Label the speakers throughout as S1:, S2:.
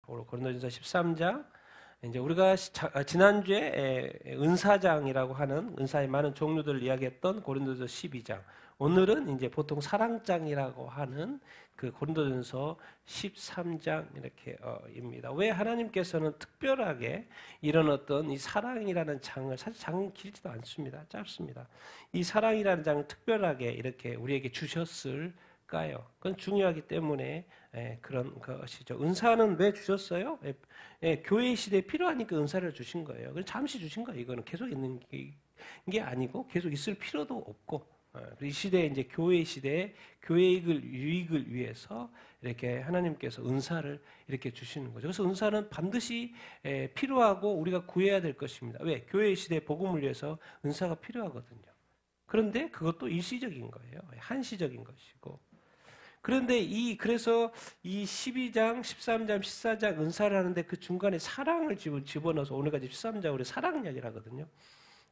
S1: 고린도전서 13장. 이제 우리가 지난주에 은사장이라고 하는 은사의 많은 종류들을 이야기했던 고린도전서 12장. 오늘은 이제 보통 사랑장이라고 하는 그 고린도전서 13장 이렇게입니다. 왜 하나님께서는 특별하게 이런 어떤 이 사랑이라는 장을, 사실 장은 길지도 않습니다. 짧습니다. 이 사랑이라는 장을 특별하게 이렇게 우리에게 주셨을까요? 그건 중요하기 때문에 그런 것이죠. 은사는 왜 주셨어요? 교회 시대에 필요하니까 은사를 주신 거예요. 잠시 주신 거예요. 이거는 계속 있는 게 아니고 계속 있을 필요도 없고. 이 시대에 이제 교회 시대에 교회의 유익을 위해서 이렇게 하나님께서 은사를 이렇게 주시는 거죠. 그래서 은사는 반드시 필요하고 우리가 구해야 될 것입니다. 왜? 교회 시대 복음을 위해서 은사가 필요하거든요. 그런데 그것도 일시적인 거예요. 한시적인 것이고. 그런데 그래서 이 12장, 13장, 14장 은사를 하는데 그 중간에 사랑을 집어넣어서 오늘까지 13장 우리 사랑 이야기를 하거든요.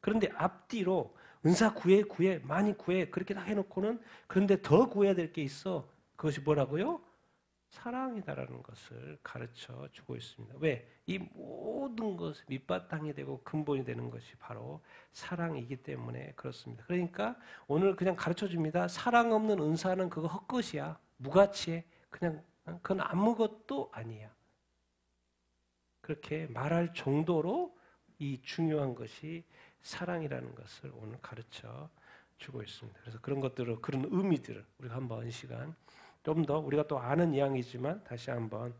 S1: 그런데 앞뒤로 은사 구해 많이 구해 그렇게 다 해놓고는 그런데 더 구해야 될 게 있어. 그것이 뭐라고요? 사랑이다라는 것을 가르쳐 주고 있습니다. 왜? 이 모든 것이 밑바탕이 되고 근본이 되는 것이 바로 사랑이기 때문에 그렇습니다. 그러니까 오늘 그냥 가르쳐 줍니다. 사랑 없는 은사는 그거 헛것이야. 무가치해. 그냥 그건 아무것도 아니야. 그렇게 말할 정도로 이 중요한 것이 사랑이라는 것을 오늘 가르쳐 주고 있습니다. 그래서 그런 것들을, 그런 의미들을 우리가 한번 시간 좀 더 우리가 또 아는 이야기지만 다시 한번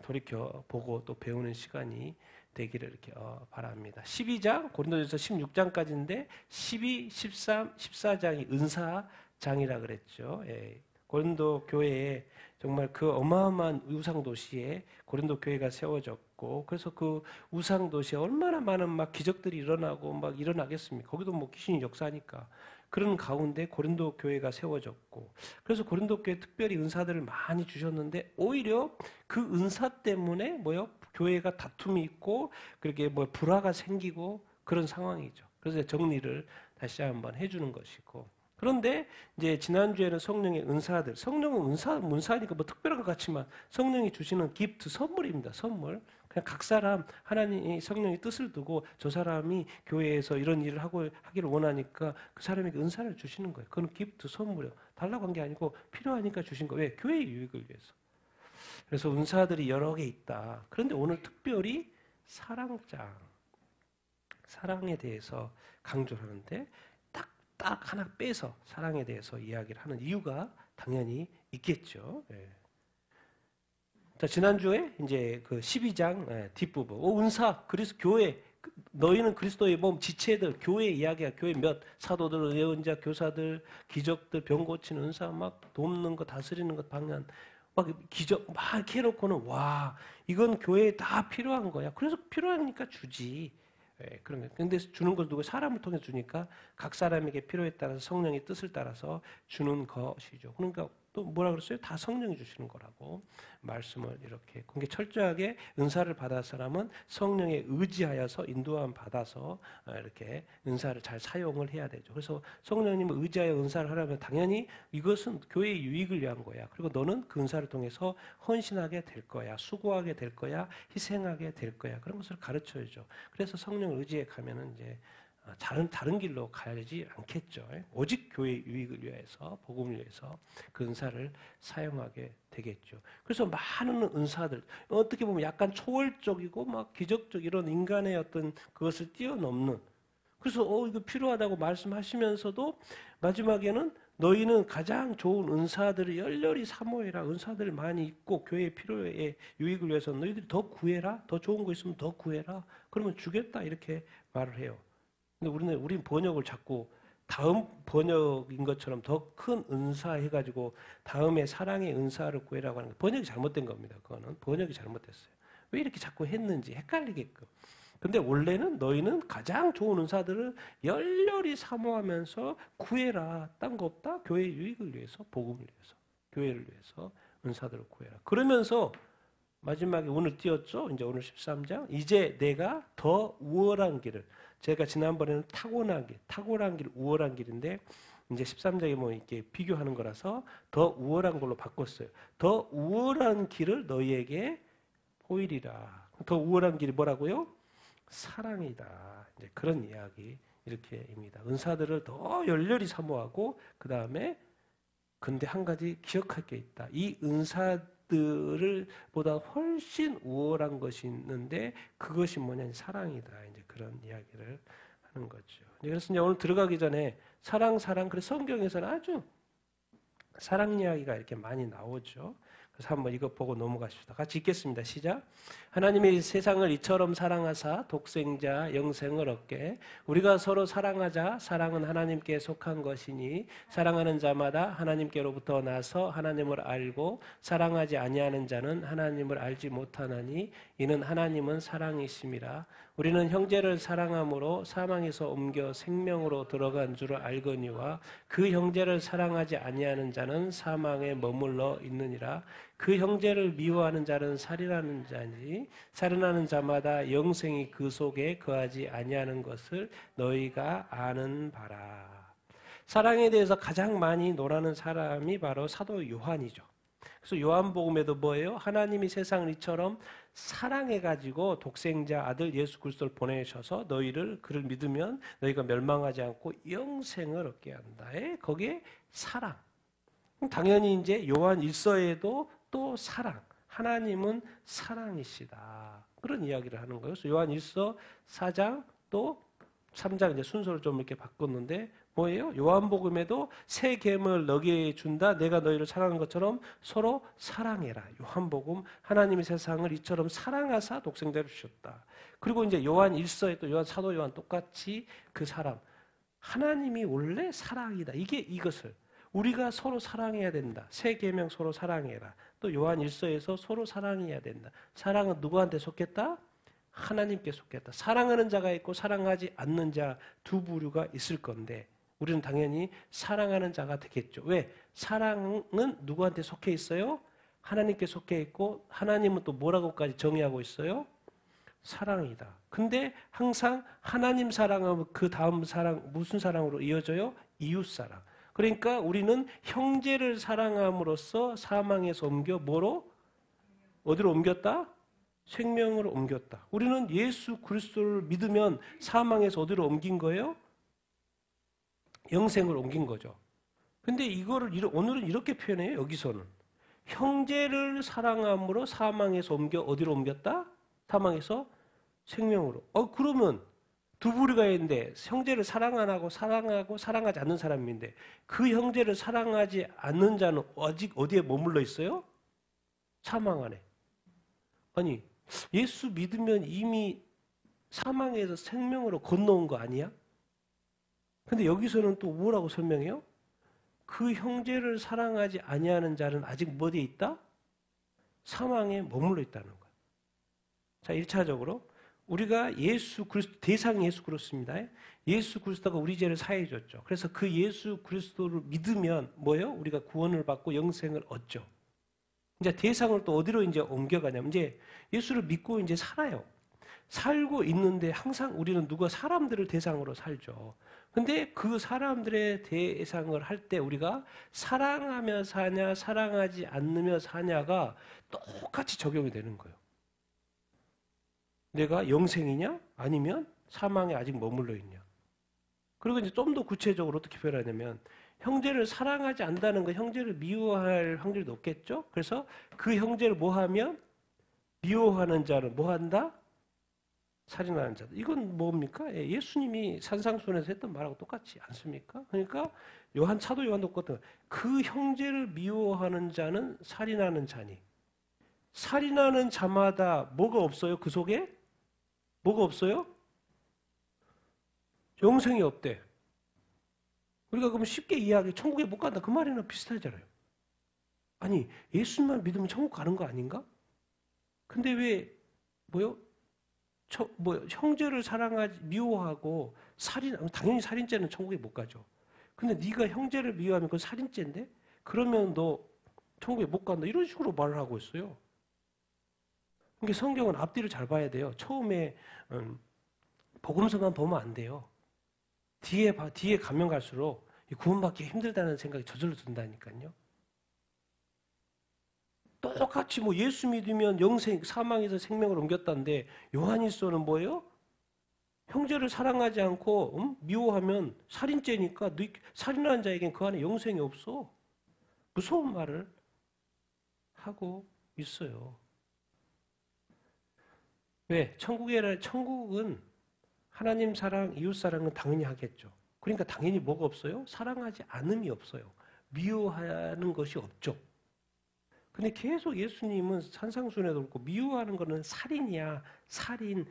S1: 돌이켜 보고 또 배우는 시간이 되기를 이렇게 바랍니다. 12장 고린도전서 16장까지인데 12, 13, 14장이 은사장이라 그랬죠. 고린도 교회에 정말 그 어마어마한 우상 도시에 고린도 교회가 세워졌고, 그래서 그 우상 도시에 얼마나 많은 막 기적들이 일어나고 막 일어나겠습니까? 거기도 뭐 귀신이 역사니까. 그런 가운데 고린도 교회가 세워졌고, 그래서 고린도 교회 특별히 은사들을 많이 주셨는데 오히려 그 은사 때문에 뭐요? 교회가 다툼이 있고 그렇게 뭐 불화가 생기고 그런 상황이죠. 그래서 정리를 다시 한번 해주는 것이고. 그런데 이제 지난주에는 성령의 은사들, 성령은 문사니까 뭐 특별한 것 같지만 성령이 주시는 기프트, 선물입니다. 선물. 그냥 각 사람 하나님이 성령의 뜻을 두고 저 사람이 교회에서 이런 일을 하기를 원하니까 그 사람에게 은사를 주시는 거예요. 그건 기프트, 선물이요. 달라고 한 게 아니고 필요하니까 주신 거예요. 왜? 교회의 유익을 위해서. 그래서 은사들이 여러 개 있다. 그런데 오늘 특별히 사랑장, 사랑에 대해서 강조를 하는데 딱 하나 빼서 사랑에 대해서 이야기를 하는 이유가 당연히 있겠죠. 자, 지난주에 이제 그 12장 뒷부분, 은사, 교회, 너희는 그리스도의 몸, 지체들, 교회 이야기야. 교회 몇 사도들, 예언자, 교사들, 기적들, 병 고치는 은사, 막 돕는 것, 다스리는 것, 방향, 막 기적 막 이렇게 해놓고는 와, 이건 교회에 다 필요한 거야. 그래서 필요하니까 주지. 그런 거예요. 근데 주는 걸 누구 사람을 통해 주니까 각 사람에게 필요에 따라서 성령의 뜻을 따라서 주는 것이죠. 그러니까 또 뭐라 그랬어요? 다 성령이 주시는 거라고 말씀을 이렇게 공개 철저하게 은사를 받은 사람은 성령에 의지하여서 인도함 받아서 이렇게 은사를 잘 사용을 해야 되죠. 그래서 성령님을 의지하여 은사를 하려면 당연히 이것은 교회의 유익을 위한 거야. 그리고 너는 그 은사를 통해서 헌신하게 될 거야. 수고하게 될 거야. 희생하게 될 거야. 그런 것을 가르쳐야죠. 그래서 성령을 의지해 가면은 이제 다른 길로 가지 않겠죠. 오직 교회의 유익을 위해서, 복음을 위해서 그 은사를 사용하게 되겠죠. 그래서 많은 은사들, 어떻게 보면 약간 초월적이고 막 기적적 이런 인간의 어떤 그것을 뛰어넘는, 그래서 이거 필요하다고 말씀하시면서도 마지막에는 너희는 가장 좋은 은사들을 열렬히 사모해라. 은사들을 많이 있고 교회의 필요의 유익을 위해서 너희들이 더 구해라. 더 좋은 거 있으면 더 구해라. 그러면 주겠다. 이렇게 말을 해요. 근데 우리는 번역을 자꾸 다음 번역인 것처럼 더 큰 은사 해가지고 다음에 사랑의 은사를 구해라고 하는 거, 번역이 잘못된 겁니다. 그거는 번역이 잘못됐어요. 왜 이렇게 자꾸 했는지 헷갈리게끔. 근데 원래는 너희는 가장 좋은 은사들을 열렬히 사모하면서 구해라. 딴 거 없다. 교회의 유익을 위해서, 복음을 위해서, 교회를 위해서 은사들을 구해라. 그러면서 마지막에 오늘 띄었죠. 이제 오늘 13장. 이제 내가 더 우월한 길을, 제가 지난번에는 탁월한 길, 우월한 길인데 이제 13장에 뭐 이렇게 비교하는 거라서 더 우월한 걸로 바꿨어요. 더 우월한 길을 너희에게 오일이라. 더 우월한 길이 뭐라고요? 사랑이다. 이제 그런 이야기 이렇게입니다. 은사들을 더 열렬히 사모하고 그 다음에 근데 한 가지 기억할 게 있다. 이 은사들을 보다 훨씬 우월한 것이 있는데 그것이 뭐냐? 사랑이다. 이제 그런 이야기를 하는 거죠. 그래서 이제 오늘 들어가기 전에 사랑. 그래서 성경에서는 아주 사랑 이야기가 이렇게 많이 나오죠. 그래서 한번 이거 보고 넘어가십시다. 같이 읽겠습니다. 시작. 하나님이 세상을 이처럼 사랑하사 독생자 영생을 얻게 우리가 서로 사랑하자. 사랑은 하나님께 속한 것이니 사랑하는 자마다 하나님께로부터 나서 하나님을 알고 사랑하지 아니하는 자는 하나님을 알지 못하나니 이는 하나님은 사랑이심이라. 우리는 형제를 사랑함으로 사망에서 옮겨 생명으로 들어간 줄을 알거니와 그 형제를 사랑하지 아니하는 자는 사망에 머물러 있느니라. 그 형제를 미워하는 자는 살인하는 자니 살인하는 자마다 영생이 그 속에 거하지 아니하는 것을 너희가 아는 바라. 사랑에 대해서 가장 많이 논하는 사람이 바로 사도 요한이죠. 그래서 요한복음에도 뭐예요? 하나님이 세상을 이처럼 사랑해가지고 독생자 아들 예수 그리스도를 보내셔서 그를 믿으면 너희가 멸망하지 않고 영생을 얻게 한다. 거기에 사랑. 당연히 이제 요한 1서에도 또 사랑. 하나님은 사랑이시다. 그런 이야기를 하는 거예요. 그래서 요한 1서 4장 또 3장 이제 순서를 좀 이렇게 바꿨는데 뭐예요? 요한복음에도 새 계명을 너희에게 준다. 내가 너희를 사랑하는 것처럼 서로 사랑해라. 요한복음 하나님이 세상을 이처럼 사랑하사 독생자를 주셨다. 그리고 이제 요한 1서에 또 사도 요한 똑같이 그 사람 하나님이 원래 사랑이다. 이것을 우리가 서로 사랑해야 된다. 새 계명 서로 사랑해라. 또 요한 1서에서 서로 사랑해야 된다. 사랑은 누구한테 속했다? 하나님께 속했다. 사랑하는 자가 있고 사랑하지 않는 자 두 부류가 있을 건데 우리는 당연히 사랑하는 자가 되겠죠. 왜? 사랑은 누구한테 속해 있어요? 하나님께 속해 있고 하나님은 또 뭐라고까지 정의하고 있어요? 사랑이다. 근데 항상 하나님 사랑하면 그 다음 사랑 무슨 사랑으로 이어져요? 이웃 사랑. 그러니까 우리는 형제를 사랑함으로써 사망에서 옮겨 뭐로? 어디로 옮겼다? 생명으로 옮겼다. 우리는 예수 그리스도를 믿으면 사망에서 어디로 옮긴 거예요? 영생을 옮긴 거죠. 근데 이거를 오늘은 이렇게 표현해요. 여기서는 형제를 사랑함으로 사망에서 옮겨 어디로 옮겼다? 사망에서 생명으로. 그러면 두 부류가 있는데 형제를 사랑 안 하고 사랑하고 사랑하지 않는 사람인데 그 형제를 사랑하지 않는 자는 아직 어디에 머물러 있어요? 사망 안에. 아니 예수 믿으면 이미 사망에서 생명으로 건너온 거 아니야? 근데 여기서는 또 뭐라고 설명해요? 그 형제를 사랑하지 아니하는 자는 아직 어디에 있다? 사망에 머물러 있다는 거예요. 자, 1차적으로 우리가 예수 그리스도 대상이 예수 그리스도입니다. 예수 그리스도가 우리 죄를 사해 줬죠. 그래서 그 예수 그리스도를 믿으면 뭐예요? 우리가 구원을 받고 영생을 얻죠. 이제 대상을 또 어디로 이제 옮겨가냐면 이제 예수를 믿고 이제 살아요. 살고 있는데 항상 우리는 사람들을 대상으로 살죠. 근데 그 사람들의 대상을 할 때 우리가 사랑하며 사냐, 사랑하지 않으며 사냐가 똑같이 적용이 되는 거예요. 내가 영생이냐? 아니면 사망에 아직 머물러 있냐? 그리고 이제 좀 더 구체적으로 어떻게 표현하냐면 형제를 사랑하지 않는다는 건 형제를 미워할 확률이 높겠죠? 그래서 그 형제를 뭐하면? 미워하는 자는 뭐한다? 살인하는 자다. 이건 뭡니까? 예수님이 산상수훈에서 했던 말하고 똑같지 않습니까? 그러니까 사도 요한도 똑같은 그 형제를 미워하는 자는 살인하는 자니 살인하는 자마다 뭐가 없어요? 그 속에? 뭐가 없어요? 영생이 없대. 우리가 그러면 쉽게 이해하기 천국에 못 간다. 그 말이랑 비슷하잖아요. 아니 예수님만 믿으면 천국 가는 거 아닌가? 근데 왜 형제를 사랑하지 미워하고 당연히 살인죄는 천국에 못 가죠. 근데 네가 형제를 미워하면 그건 살인죄인데? 그러면 너 천국에 못 간다. 이런 식으로 말을 하고 있어요. 그러니까 성경은 앞뒤를 잘 봐야 돼요. 처음에 복음서만 보면 안 돼요. 뒤에 가면 갈수록 구원받기 힘들다는 생각이 저절로 든다니까요. 똑같이 뭐 예수 믿으면 영생, 사망에서 생명을 옮겼다는데 요한일서는 뭐예요? 형제를 사랑하지 않고 미워하면 살인죄니까 살인하는 자에겐 그 안에 영생이 없어. 무서운 말을 하고 있어요. 왜? 천국은 하나님 사랑, 이웃 사랑은 당연히 하겠죠. 그러니까 당연히 뭐가 없어요? 사랑하지 않음이 없어요. 미워하는 것이 없죠. 근데 계속 예수님은 산상순에도 그렇고 미워하는 거는 살인이야. 살인.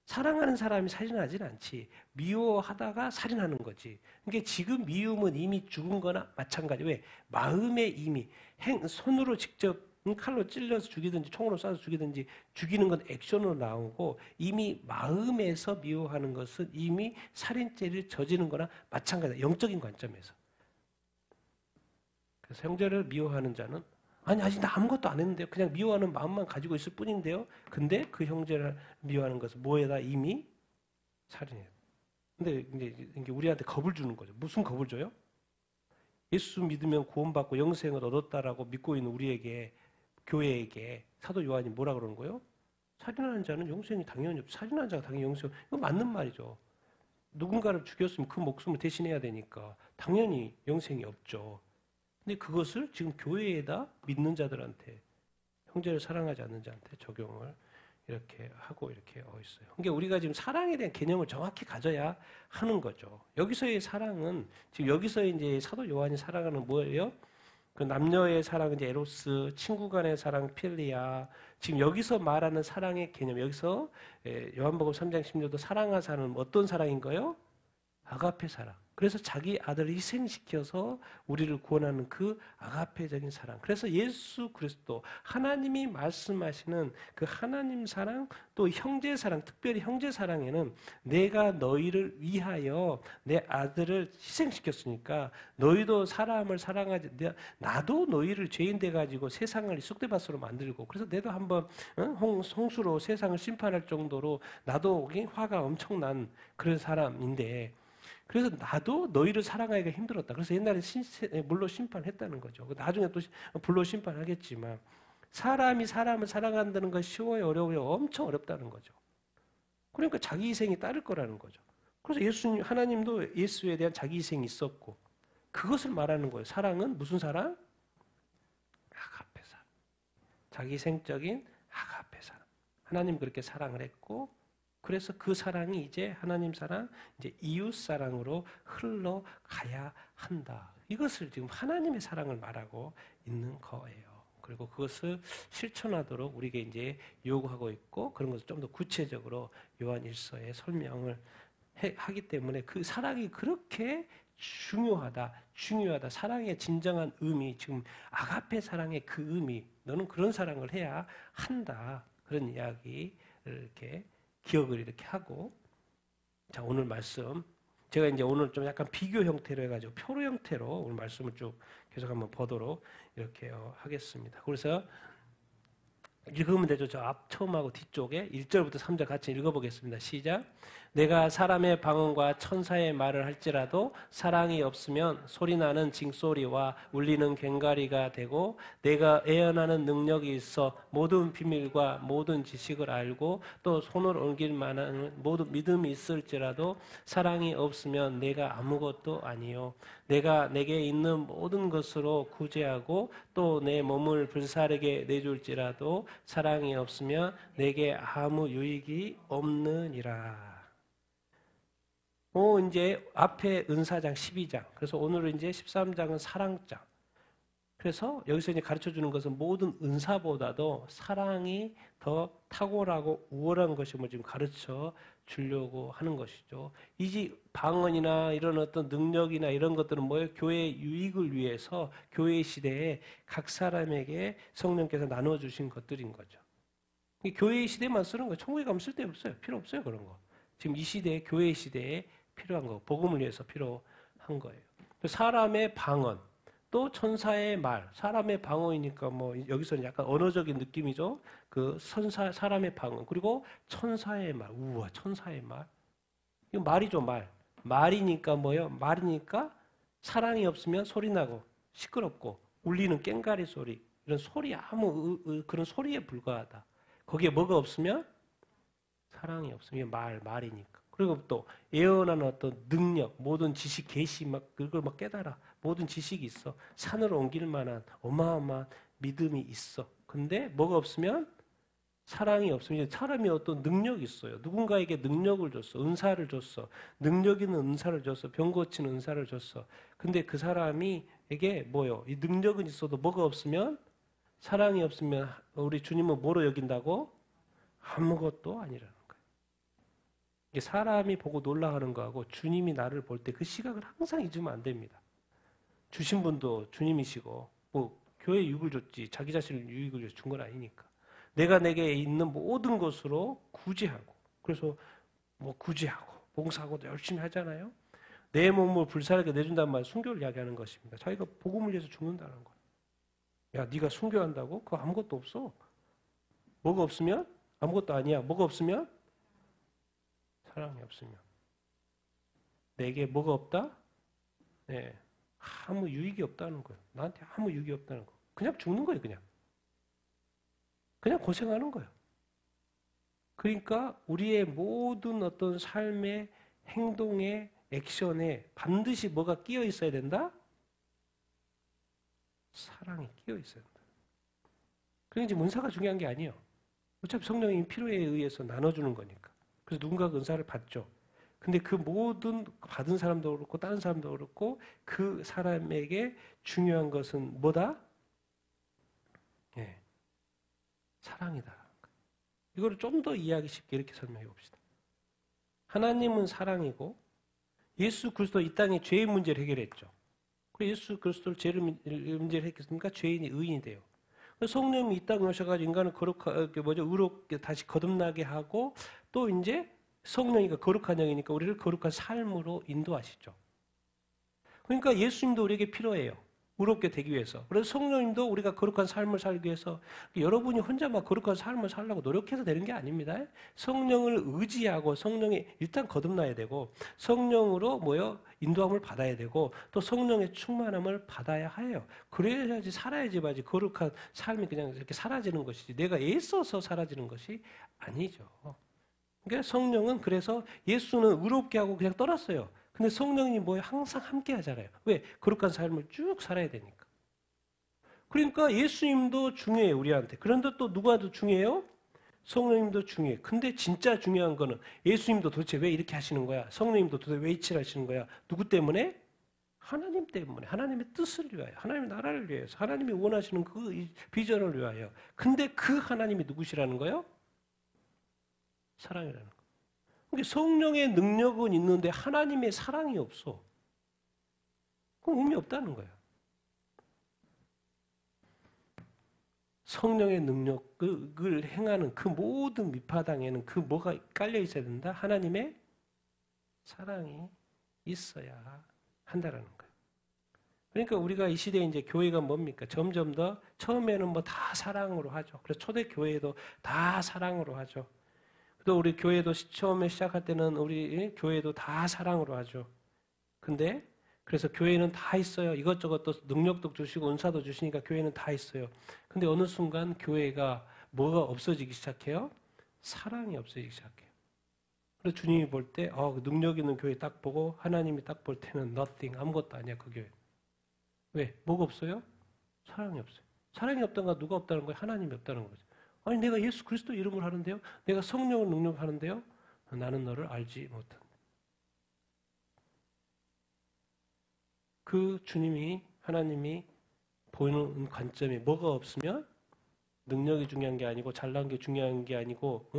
S1: 사랑하는 사람이 살인하진 않지. 미워하다가 살인하는 거지. 그러니까 지금 미움은 이미 죽은 거나 마찬가지. 왜? 마음의 이미 손으로 직접 칼로 찔러서 죽이든지 총으로 쏴서 죽이든지 죽이는 건 액션으로 나오고 이미 마음에서 미워하는 것은 이미 살인죄를 저지른 거나 마찬가지다. 영적인 관점에서. 그래서 형제를 미워하는 자는 아니 아직 나 아무것도 안 했는데요. 그냥 미워하는 마음만 가지고 있을 뿐인데요. 근데 그 형제를 미워하는 것은 뭐에다 이미 살인해요. 근데 이제 우리한테 겁을 주는 거죠. 무슨 겁을 줘요? 예수 믿으면 구원받고 영생을 얻었다라고 믿고 있는 우리에게 교회에게 사도 요한이 뭐라 그러는 거예요? 살인하는 자는 영생이 당연히 없죠. 살인하는 자가 당연히 영생. 이거 맞는 말이죠. 누군가를 죽였으면 그 목숨을 대신해야 되니까 당연히 영생이 없죠. 근데 그것을 지금 교회에다 믿는 자들한테 형제를 사랑하지 않는 자한테 적용을 이렇게 하고 이렇게 있어요. 그러니까 우리가 지금 사랑에 대한 개념을 정확히 가져야 하는 거죠. 여기서의 사랑은 지금 여기서 이제 사도 요한이 사랑하는 뭐예요? 그 남녀의 사랑은 이제 에로스, 친구 간의 사랑 필리아. 지금 여기서 말하는 사랑의 개념, 여기서 요한복음 3장 16도 사랑한 사랑은 어떤 사랑인 거예요? 아가페 사랑. 그래서 자기 아들을 희생시켜서 우리를 구원하는 그 아가페적인 사랑. 그래서 예수 그리스도 하나님이 말씀하시는 그 하나님 사랑 또 형제 사랑, 특별히 형제 사랑에는 내가 너희를 위하여 내 아들을 희생시켰으니까 너희도 사람을 사랑하지. 나도 너희를 죄인 돼 가지고 세상을 쑥대밭으로 만들고 그래서 내도 한번 홍수로 세상을 심판할 정도로 나도 화가 엄청난 그런 사람인데 그래서 나도 너희를 사랑하기가 힘들었다. 그래서 옛날에 물로 심판했다는 거죠. 나중에 또 불로 심판하겠지만 사람이 사람을 사랑한다는 건 쉬워요, 어려워요? 엄청 어렵다는 거죠. 그러니까 자기 희생이 따를 거라는 거죠. 그래서 하나님도 예수에 대한 자기 희생이 있었고 그것을 말하는 거예요. 사랑은 무슨 사랑? 아가페 사랑. 자기 희생적인 아가페 사랑. 하나님 그렇게 사랑을 했고 그래서 그 사랑이 이제 하나님 사랑, 이제 이웃 사랑으로 흘러가야 한다. 이것을 지금 하나님의 사랑을 말하고 있는 거예요. 그리고 그것을 실천하도록 우리에게 이제 요구하고 있고 그런 것을 좀 더 구체적으로 요한 1서에 설명을 하기 때문에 그 사랑이 그렇게 중요하다. 사랑의 진정한 의미, 지금 아가페 사랑의 그 의미, 너는 그런 사랑을 해야 한다. 그런 이야기를 이렇게 기억을 이렇게 하고 자 오늘 말씀 제가 이제 오늘 좀 약간 비교 형태로 해가지고 표로 형태로 오늘 말씀을 쭉 계속 한번 보도록 이렇게 하겠습니다. 그래서 읽으면 되죠. 저 앞 처음하고 뒤쪽에 1절부터 3절 같이 읽어보겠습니다. 시작. 내가 사람의 방언과 천사의 말을 할지라도 사랑이 없으면 소리나는 징소리와 울리는 괭가리가 되고 내가 애언하는 능력이 있어 모든 비밀과 모든 지식을 알고 또 손을 옮길 만한 모든 믿음이 있을지라도 사랑이 없으면 내가 아무것도 아니요 내가 내게 있는 모든 것으로 구제하고 또 내 몸을 불사르게 내줄지라도 사랑이 없으면 내게 아무 유익이 없느니라. 이제 앞에 은사장 12장. 그래서 오늘은 이제 13장은 사랑장. 그래서 여기서 이제 가르쳐 주는 것은 모든 은사보다도 사랑이 더 탁월하고 우월한 것임을 지금 가르쳐 주려고 하는 것이죠. 이제 방언이나 이런 어떤 능력이나 이런 것들은 뭐예요? 교회의 유익을 위해서 교회 시대에 각 사람에게 성령께서 나눠 주신 것들인 거죠. 교회 시대만 쓰는 거예요. 천국에 가면 쓸데없어요. 필요 없어요. 그런 거. 지금 이 시대에 교회 시대에 필요한 거, 복음을 위해서 필요한 거예요. 사람의 방언, 또 천사의 말, 사람의 방언이니까 뭐 여기서는 약간 언어적인 느낌이죠. 그 사람의 방언, 그리고 천사의 말, 우와, 천사의 말. 이거 말이죠, 말. 말이니까 뭐예요? 말이니까 사랑이 없으면 소리 나고 시끄럽고 울리는 꽹가리 소리. 이런 소리 그런 소리에 불과하다. 거기에 뭐가 없으면 사랑이 없으면 말이니까. 그리고 또 예언하는 어떤 능력, 모든 지식 계시 그걸 막 깨달아. 모든 지식이 있어. 산을 옮길 만한 어마어마한 믿음이 있어. 근데 뭐가 없으면 사랑이 없으면 사람이 어떤 능력이 있어요. 누군가에게 능력을 줬어. 은사를 줬어. 능력 있는 은사를 줬어. 병 고치는 은사를 줬어. 근데 그 사람이에게 뭐요? 이 능력은 있어도 뭐가 없으면 사랑이 없으면 우리 주님은 뭐로 여긴다고? 아무것도 아니라는 거예요. 이게 사람이 보고 놀라하는 거하고 주님이 나를 볼 때 그 시각을 항상 잊으면 안 됩니다. 주신 분도 주님이시고 뭐 교회에 유익을 줬지 자기 자신을 유익을 준 건 아니니까. 내가 내게 있는 모든 것으로 구제하고 그래서 뭐 구제하고 봉사하고도 열심히 하잖아요. 내 몸을 불살하게 내준다는 말 순교를 이야기하는 것입니다. 자기가 복음을 위해서 죽는다는 거예요. 야, 네가 순교한다고? 그거 아무것도 없어. 뭐가 없으면? 아무것도 아니야. 뭐가 없으면? 사랑이 없으면. 내게 뭐가 없다? 네, 아무 유익이 없다는 거예요. 나한테 아무 유익이 없다는 거. 그냥 죽는 거예요, 그냥. 그냥 고생하는 거예요. 그러니까 우리의 모든 어떤 삶의 행동의 액션에 반드시 뭐가 끼어 있어야 된다? 사랑이 끼어 있어야 된다. 그러니까 이제 은사가 중요한 게 아니에요. 어차피 성령이 필요에 의해서 나눠주는 거니까. 그래서 누군가가 은사를 받죠. 근데 그 모든 받은 사람도 그렇고 다른 사람도 그렇고 그 사람에게 중요한 것은 뭐다? 예, 사랑이다. 이거를 좀 더 이해하기 쉽게 이렇게 설명해 봅시다. 하나님은 사랑이고 예수 그리스도 이 땅에 죄의 문제를 해결했죠. 그래서 예수 그리스도를 죄의 문제를 해결했으니까 죄인이 의인이 돼요. 성령이 이 땅에 오셔가지고 인간을 의롭게 다시 거듭나게 하고 또 이제 성령이가 거룩한 영이니까 우리를 거룩한 삶으로 인도하시죠. 그러니까 예수님도 우리에게 필요해요. 의롭게 되기 위해서. 그래서 성령님도 우리가 거룩한 삶을 살기 위해서 여러분이 혼자 막 거룩한 삶을 살려고 노력해서 되는 게 아닙니다. 성령을 의지하고 성령이 일단 거듭나야 되고 성령으로 인도함을 받아야 되고 또 성령의 충만함을 받아야 해요. 그래야지 살아야지 거룩한 삶이 그냥 이렇게 사라지는 것이지 내가 애써서 사라지는 것이 아니죠. 그러니까 성령은 그래서 예수는 의롭게 하고 그냥 떠났어요. 근데 성령이 항상 함께 하잖아요. 왜? 거룩한 삶을 쭉 살아야 되니까. 그러니까 예수님도 중요해요, 우리한테. 그런데 또 누가 더 중요해요? 성령님도 중요해요. 근데 진짜 중요한 거는 예수님도 도대체 왜 이렇게 하시는 거야? 성령님도 도대체 왜 이치를 하시는 거야? 누구 때문에? 하나님 때문에. 하나님의 뜻을 위하여. 하나님의 나라를 위해서. 하나님이 원하시는 그 비전을 위하여. 근데 그 하나님이 누구시라는 거예요? 사랑이라는 거예요. 그러니까 성령의 능력은 있는데 하나님의 사랑이 없어. 그럼 의미 없다는 거예요. 성령의 능력을 행하는 그 모든 밑바닥에는 그 뭐가 깔려 있어야 된다? 하나님의 사랑이 있어야 한다라는 거예요. 그러니까 우리가 이 시대에 이제 교회가 뭡니까? 점점 더 처음에는 다 사랑으로 하죠. 그래서 초대 교회도 다 사랑으로 하죠. 또 우리 교회도 처음에 시작할 때는 우리 교회도 다 사랑으로 하죠. 근데 그래서 교회는 다 있어요. 이것저것 또 능력도 주시고 은사도 주시니까 교회는 다 있어요. 근데 어느 순간 교회가 뭐가 없어지기 시작해요? 사랑이 없어지기 시작해요. 그래서 주님이 볼 때 능력 있는 교회 딱 보고 하나님이 딱 볼 때는 nothing, 아무것도 아니야 그 교회. 왜? 뭐가 없어요? 사랑이 없어요. 사랑이 없다는 건 누가 없다는 거예요? 하나님이 없다는 거죠. 아니 내가 예수 그리스도 이름을 하는데요. 내가 성령을 능력하는데요. 나는 너를 알지 못한다. 그 주님이 하나님이 보이는 관점이 뭐가 없으면 능력이 중요한 게 아니고 잘난 게 중요한 게 아니고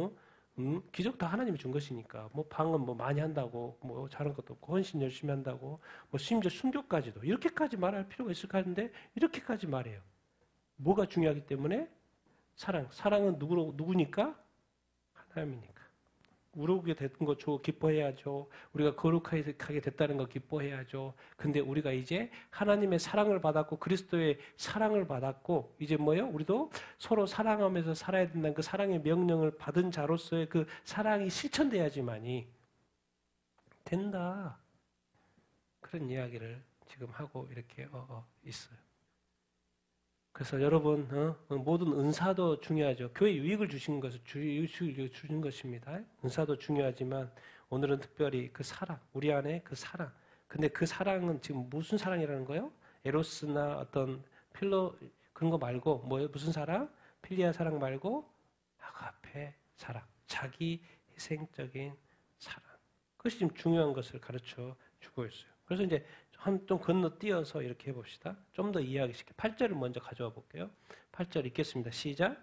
S1: 기적 다 하나님이 준 것이니까 방은 많이 한다고 잘한 것도 없고 헌신 열심히 한다고 심지어 순교까지도 이렇게까지 말할 필요가 있을까 하는데 이렇게까지 말해요. 뭐가 중요하기 때문에 사랑은 누구니까? 하나님이니까. 우르게 된 거 기뻐해야죠. 우리가 거룩하게 됐다는 거 기뻐해야죠. 근데 우리가 이제 하나님의 사랑을 받았고 그리스도의 사랑을 받았고 이제 우리도 서로 사랑하면서 살아야 된다는 그 사랑의 명령을 받은 자로서의 그 사랑이 실천돼야지만이 된다. 그런 이야기를 지금 하고 이렇게 있어요. 그래서 여러분 모든 은사도 중요하죠. 교회 유익을 주신 것을 유익을 주신 것입니다. 은사도 중요하지만 오늘은 특별히 그 사랑, 우리 안에 그 사랑. 근데 그 사랑은 지금 무슨 사랑이라는 거예요? 에로스나 어떤 필로 그런 거 말고 뭐예요? 무슨 사랑? 필리아 사랑 말고 아가페 사랑, 자기 희생적인 사랑. 그것이 지금 중요한 것을 가르쳐 주고 있어요. 그래서 이제 좀 건너뛰어서 이렇게 해봅시다. 좀 더 이해하기 쉽게 8절을 먼저 가져와 볼게요. 8절 읽겠습니다. 시작.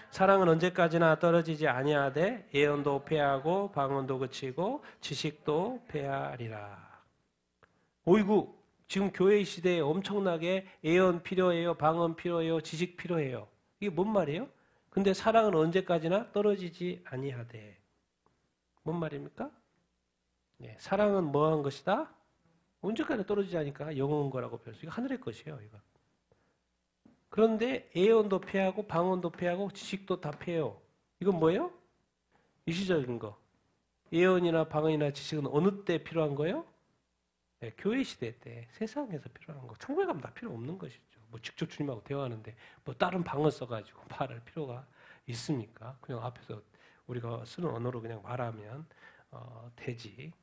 S1: 사랑은 언제까지나 떨어지지 아니하되 예언도 패하고 방언도 그치고 지식도 패하리라. 오이구, 지금 교회 시대에 엄청나게 예언 필요해요, 방언 필요해요, 지식 필요해요. 이게 뭔 말이에요? 근데 사랑은 언제까지나 떨어지지 아니하되. 뭔 말입니까? 네, 사랑은 뭐한 것이다? 언제까지 떨어지지 않으니까 영원한 거라고 표현해요. 이거 하늘의 것이에요. 이거. 그런데 예언도 패하고 방언도 패하고 지식도 다 패해요. 이건 뭐예요? 일시적인 거. 예언이나 방언이나 지식은 어느 때 필요한 거예요? 네, 교회 시대 때 세상에서 필요한 거. 천국에 가면 다 필요 없는 것이죠. 뭐 직접 주님하고 대화하는데 뭐 다른 방언 써가지고 말할 필요가 있습니까? 그냥 앞에서 우리가 쓰는 언어로 그냥 말하면 되지.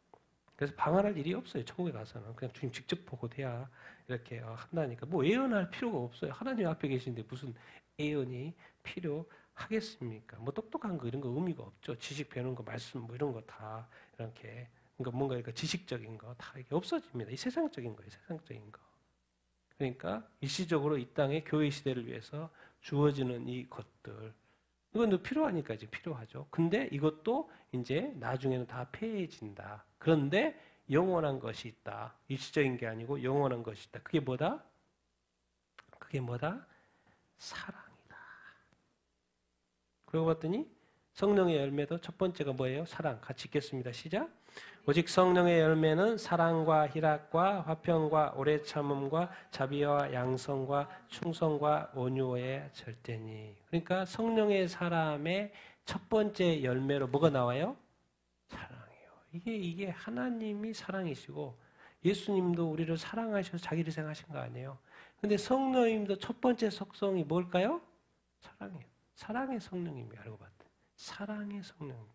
S1: 그래서 방언할 일이 없어요. 천국에 가서는 그냥 주님 직접 보고 돼야 이렇게 한다니까. 뭐 예언할 필요가 없어요. 하나님 앞에 계신데 무슨 예언이 필요하겠습니까? 뭐 똑똑한 거 이런 거 의미가 없죠. 지식 배우는 거, 말씀 뭐 이런 거 다 이렇게 그러니까 뭔가 이렇게 지식적인 거 다 이게 없어집니다. 이 세상적인 거예요. 세상적인 거. 그러니까 일시적으로 이 땅의 교회 시대를 위해서 주어지는 이 것들. 이건 필요하니까 이제 필요하죠. 근데 이것도 이제 나중에는 다 패해진다. 그런데 영원한 것이 있다. 일시적인 게 아니고 영원한 것이 있다. 그게 뭐다? 그게 뭐다? 사랑이다. 그러고 봤더니 성령의 열매도 첫 번째가 뭐예요? 사랑. 같이 읽겠습니다. 시작. 오직 성령의 열매는 사랑과 희락과 화평과 오래 참음과 자비와 양성과 충성과 온유의 절대니. 그러니까 성령의 사람의 첫 번째 열매로 뭐가 나와요? 사랑이에요. 이게 하나님이 사랑이시고 예수님도 우리를 사랑하셔서 자기를 희생하신 거 아니에요. 근데 성령님도 첫 번째 속성이 뭘까요? 사랑이에요. 사랑의 성령님이 알고 봤더니 사랑의 성령님.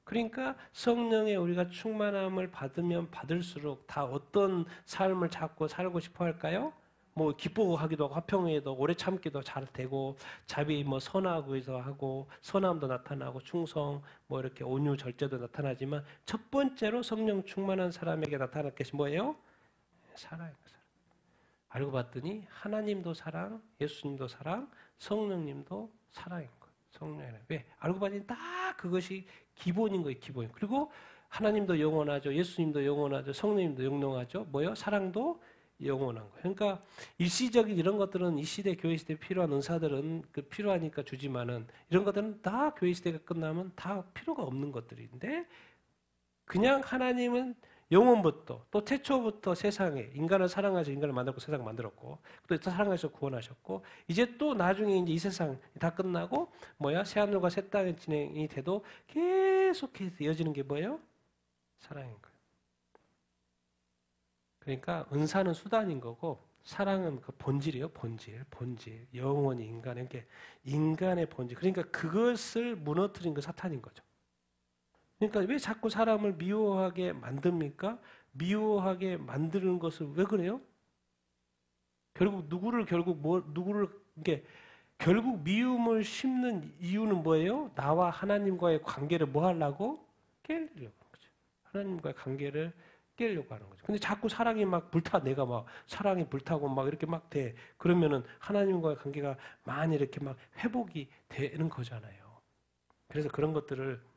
S1: 그러니까 성령에 우리가 충만함을 받으면 받을수록 다 어떤 삶을 찾고 살고 싶어 할까요? 뭐 기뻐하기도 하고 화평에도 오래 참기도 잘 되고 자비 뭐 선하고서 하고 선함도 나타나고 충성 뭐 이렇게 온유 절제도 나타나지만 첫 번째로 성령 충만한 사람에게 나타날 것이 뭐예요? 사랑입니다. 알고 봤더니 하나님도 사랑, 예수님도 사랑, 성령님도 사랑인 거예요. 성령이라. 왜? 알고 봤더니 딱 그것이 기본인 거예요. 기본. 그리고 하나님도 영원하죠. 예수님도 영원하죠. 성령님도 영원하죠. 뭐요? 사랑도 영원한 거예요. 그러니까 일시적인 이런 것들은 이 시대 교회 시대에 필요한 은사들은 필요하니까 주지만은 이런 것들은 다 교회 시대가 끝나면 다 필요가 없는 것들인데 그냥 하나님은 영원부터 또 태초부터 세상에 인간을 사랑하셔서 인간을 만들고 세상을 만들었고 또 사랑하셔서 구원하셨고 이제 또 나중에 이제 이 세상 다 끝나고 새하늘과 새 땅의 진행이 돼도 계속해서 이어지는 게 뭐예요? 사랑인 거예요. 그러니까 은사는 수단인 거고 사랑은 그 본질이에요. 본질. 영원히 인간의 본질. 그러니까 그것을 무너뜨린 거 사탄인 거죠. 그러니까 왜 자꾸 사람을 미워하게 만듭니까? 미워하게 만드는 것을 왜 그래요? 결국 결국 미움을 심는 이유는 뭐예요? 나와 하나님과의 관계를 뭐 하려고? 깨려고 하는 거죠. 하나님과의 관계를 깨려고 하는 거죠. 근데 자꾸 사랑이 막 내가 막 사랑이 불타고 막 이렇게 막 돼. 그러면은 하나님과의 관계가 많이 이렇게 막 회복이 되는 거잖아요. 그래서 그런 것들을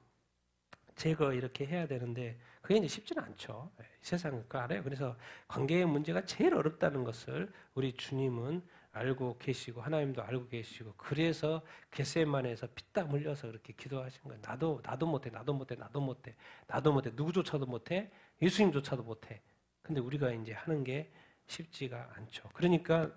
S1: 제거 이렇게 해야 되는데 그게 이제 쉽지는 않죠. 세상 그거 알아요. 그래서 관계의 문제가 제일 어렵다는 것을 우리 주님은 알고 계시고 하나님도 알고 계시고 그래서 겟세마네에서 피땀 흘려서 그렇게 기도하신 거예요. 나도 못해. 누구조차도 못해. 예수님조차도 못해. 근데 우리가 이제 하는 게 쉽지가 않죠. 그러니까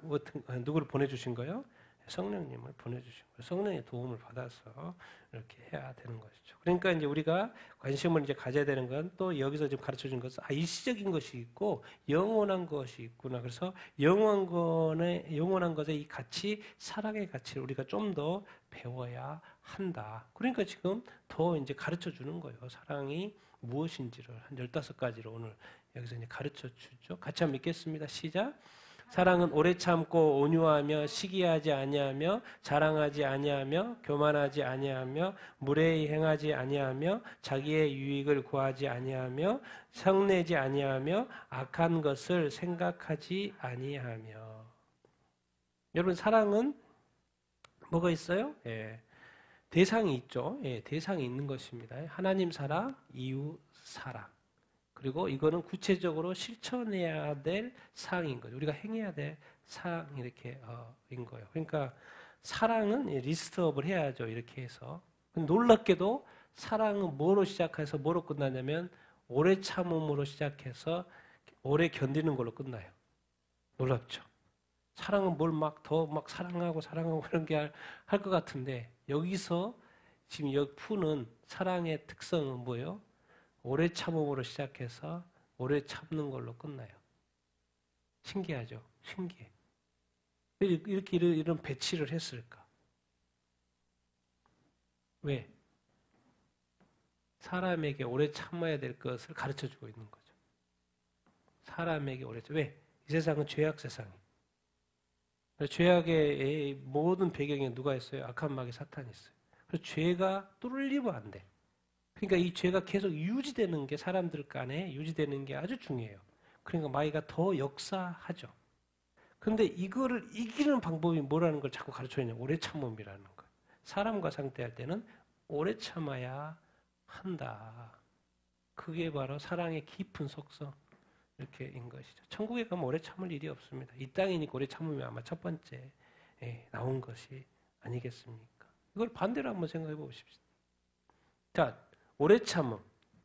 S1: 누구를 보내주신 거예요? 성령님을 보내주신 거예요. 성령의 도움을 받아서 이렇게 해야 되는 것이죠. 그러니까 이제 우리가 관심을 이제 가져야 되는 건 또 여기서 지금 가르쳐 준 것은 일시적인 것이 있고 영원한 것이 있구나. 그래서 영원한 것의 이 가치, 사랑의 가치를 우리가 좀 더 배워야 한다. 그러니까 지금 더 이제 가르쳐 주는 거예요. 사랑이 무엇인지를 한 15가지로 오늘 여기서 이제 가르쳐 주죠. 같이 한번 읽겠습니다. 시작. 사랑은 오래 참고 온유하며 시기하지 아니하며 자랑하지 아니하며 교만하지 아니하며 무례히 행하지 아니하며 자기의 유익을 구하지 아니하며 성내지 아니하며 악한 것을 생각하지 아니하며. 여러분 사랑은 뭐가 있어요? 예. 대상이 있죠. 예, 대상이 있는 것입니다. 하나님 사랑, 이웃 사랑. 그리고 이거는 구체적으로 실천해야 될 사항인 거죠. 우리가 행해야 될 사항 이렇게 인 거예요. 그러니까 사랑은 리스트업을 해야죠. 이렇게 해서. 놀랍게도 사랑은 뭐로 시작해서 뭐로 끝나냐면 오래 참음으로 시작해서 오래 견디는 걸로 끝나요. 놀랍죠. 사랑은 뭘 더 사랑하고 그런 게 할 것 같은데 여기서 지금 여기 푸는 사랑의 특성은 뭐예요? 오래 참음으로 시작해서 오래 참는 걸로 끝나요. 신기하죠? 신기해. 이렇게 이런 배치를 했을까? 왜? 사람에게 오래 참아야 될 것을 가르쳐주고 있는 거죠. 사람에게 오래 참. 왜? 이 세상은 죄악 세상이에요. 죄악의 모든 배경에 누가 있어요? 악한 마귀 사탄이 있어요. 그래서 죄가 뚫리면 안 돼. 그러니까 이 죄가 계속 유지되는 게 사람들 간에 유지되는 게 아주 중요해요. 그러니까 마귀가 더 역사하죠. 그런데 이거를 이기는 방법이 뭐라는 걸 자꾸 가르쳐주냐? 오래 참음이라는 거예요. 사람과 상대할 때는 오래 참아야 한다. 그게 바로 사랑의 깊은 속성 이렇게인 것이죠. 천국에 가면 오래 참을 일이 없습니다. 이 땅이니까 오래 참으면 아마 첫 번째 나온 것이 아니겠습니까? 이걸 반대로 한번 생각해 보십시오. 자, 오래 참음.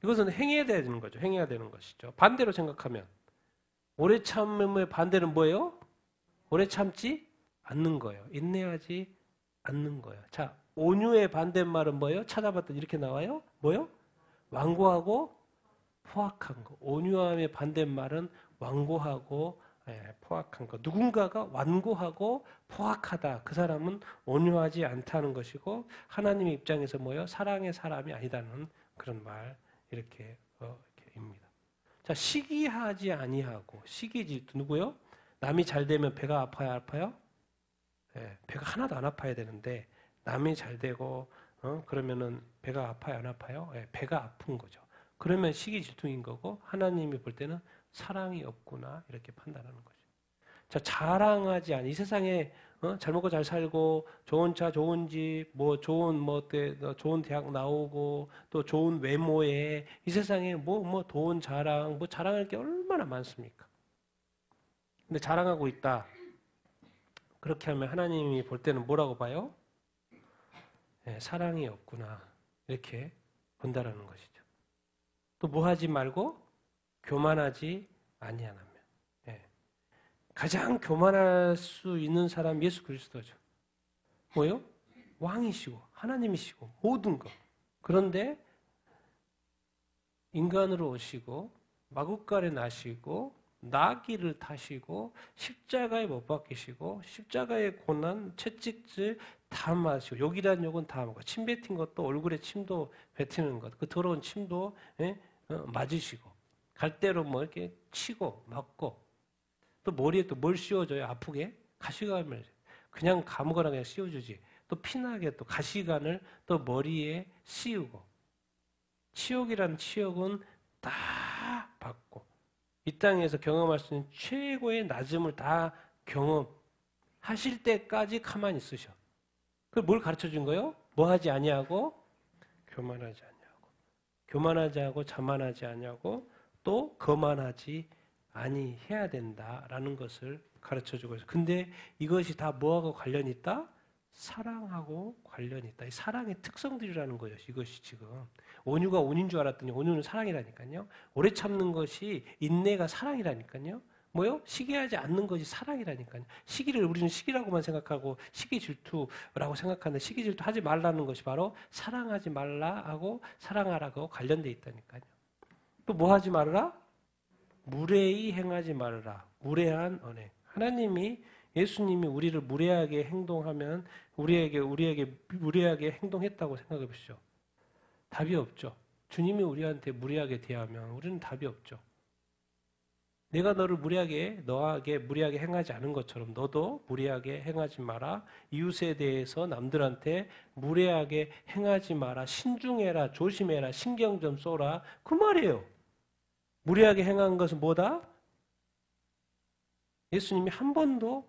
S1: 이것은 행해야 되는 거죠. 행해야 되는 것이죠. 반대로 생각하면 오래 참음의 반대는 뭐예요? 오래 참지 않는 거예요. 인내하지 않는 거예요. 자, 온유의 반대말은 뭐예요? 찾아봤더니 이렇게 나와요. 뭐예요? 완고하고 포악한 거. 온유함의 반대말은 완고하고 포악한 거. 누군가가 완고하고 포악하다. 그 사람은 온유하지 않다는 것이고 하나님의 입장에서 뭐예요? 사랑의 사람이 아니다는 그런 말 이렇게입니다. 자, 시기하지 아니하고 시기지 누구요? 남이 잘 되면 배가 아파요? 배가 하나도 안 아파야 되는데 남이 잘 되고 그러면은 배가 아파요, 안 아파요? 배가 아픈 거죠. 그러면 시기 질투인 거고 하나님이 볼 때는 사랑이 없구나 이렇게 판단하는 거죠. 자, 자랑하지 않아. 이 세상에 잘 먹고 잘 살고 좋은 차, 좋은 집, 좋은 대학 나오고 또 좋은 외모에 이 세상에 돈 자랑, 자랑할 게 얼마나 많습니까? 근데 자랑하고 있다. 그렇게 하면 하나님이 볼 때는 뭐라고 봐요? 사랑이 없구나 이렇게 본다라는 것이죠. 또 뭐 하지 말고 교만하지 아니하면. 가장 교만할 수 있는 사람 예수 그리스도죠. 뭐요? 왕이시고 하나님이시고 모든 것. 그런데 인간으로 오시고 마구간에 나시고 나귀를 타시고 십자가에 못 박히시고 십자가의 고난 채찍질 다 마시고 욕이란 욕은 다 먹고 침 뱉은 것도 얼굴에 침도 뱉는 것, 그 더러운 침도 맞으시고 갈대로 이렇게 치고 맞고 또 머리에 또 뭘 씌워줘요? 아프게 가시관을 그냥 아무거나 그냥 씌워주지. 또 피나게 또 가시관을 또 머리에 씌우고 치욕이라는 치욕은 다 받고 이 땅에서 경험할 수 있는 최고의 낮음을 다 경험하실 때까지 가만히 있으셔. 그걸 뭘 가르쳐 준 거예요? 뭐 하지 아니하고 교만하지 아니하고 교만하지 않고 자만하지 아니하고 또 거만하지 아니해야 된다라는 것을 가르쳐 주고 있어요. 근데 이것이 다 뭐하고 관련이 있다? 사랑하고 관련이 있다. 이 사랑의 특성들이라는 거예요. 이것이 지금 온유가 온인 줄 알았더니 온유는 사랑이라니까요. 오래 참는 것이 인내가 사랑이라니까요. 뭐요? 시기하지 않는 것이 사랑이라니까요. 시기를 우리는 시기라고만 생각하고 시기 질투라고 생각하는데 시기 질투 하지 말라는 것이 바로 사랑하지 말라 하고 사랑하라고 관련돼 있다니까요. 또 뭐 하지 말라? 무례히 행하지 말라. 무례한 언행. 하나님이 예수님이 우리를 무례하게 행동하면 우리에게 무례하게 행동했다고 생각해 보시죠. 답이 없죠. 주님이 우리한테 무례하게 대하면 우리는 답이 없죠. 내가 너를 너에게 무례하게 행하지 않은 것처럼 너도 무례하게 행하지 마라. 이웃에 대해서 남들한테 무례하게 행하지 마라. 신중해라. 조심해라. 신경 좀 써라. 그 말이에요. 무례하게 행한 것은 뭐다? 예수님이 한 번도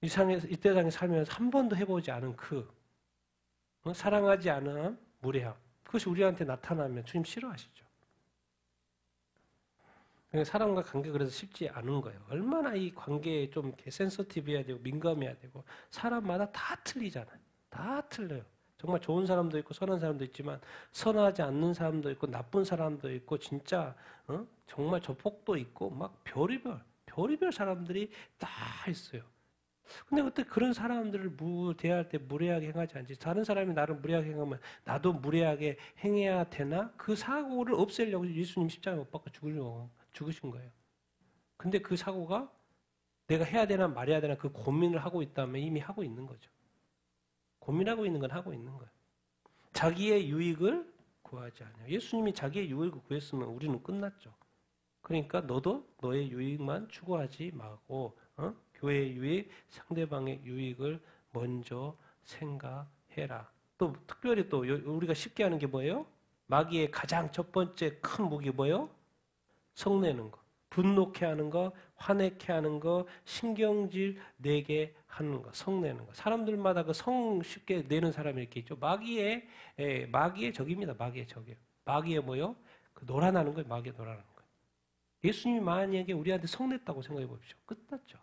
S1: 이 세상에 살면서 한 번도 해보지 않은 사랑하지 않은 무례함. 그것이 우리한테 나타나면 주님 싫어하시죠. 사람과 관계 그래서 쉽지 않은 거예요. 얼마나 이 관계에 좀 센서티브해야 되고 민감해야 되고 사람마다 다 틀리잖아요. 다 틀려요. 정말 좋은 사람도 있고 선한 사람도 있지만 선하지 않는 사람도 있고 나쁜 사람도 있고 진짜 정말 저폭도 있고 막 별의별 사람들이 다 있어요. 근데 어떻게 그런 사람들을 대할 때 무례하게 행하지 않지? 다른 사람이 나를 무례하게 행하면 나도 무례하게 행해야 되나? 그 사고를 없애려고 예수님 십자가에 못 박아 죽으신 거예요. 근데 그 사고가 내가 해야 되나 말해야 되나 그 고민을 하고 있다면 이미 하고 있는 거죠. 고민하고 있는 건 하고 있는 거예요. 자기의 유익을 구하지 않아요. 예수님이 자기의 유익을 구했으면 우리는 끝났죠. 그러니까 너도 너의 유익만 추구하지 말고 교회의 유익, 상대방의 유익을 먼저 생각해라. 또 특별히 또 우리가 쉽게 하는 게 뭐예요? 마귀의 가장 첫 번째 큰 무기 뭐예요? 성내는 거. 분노케 하는 거, 화내게 하는 거, 신경질 내게 하는 거, 성내는 거. 사람들마다 그 성 쉽게 내는 사람이 이렇게 있죠. 마귀의 적입니다. 마귀의 적이에요. 마귀의 뭐요? 그 놀아나는 거예요. 마귀의 놀아나는 거예요. 예수님이 만약에 우리한테 성냈다고 생각해 보십시오. 끝났죠.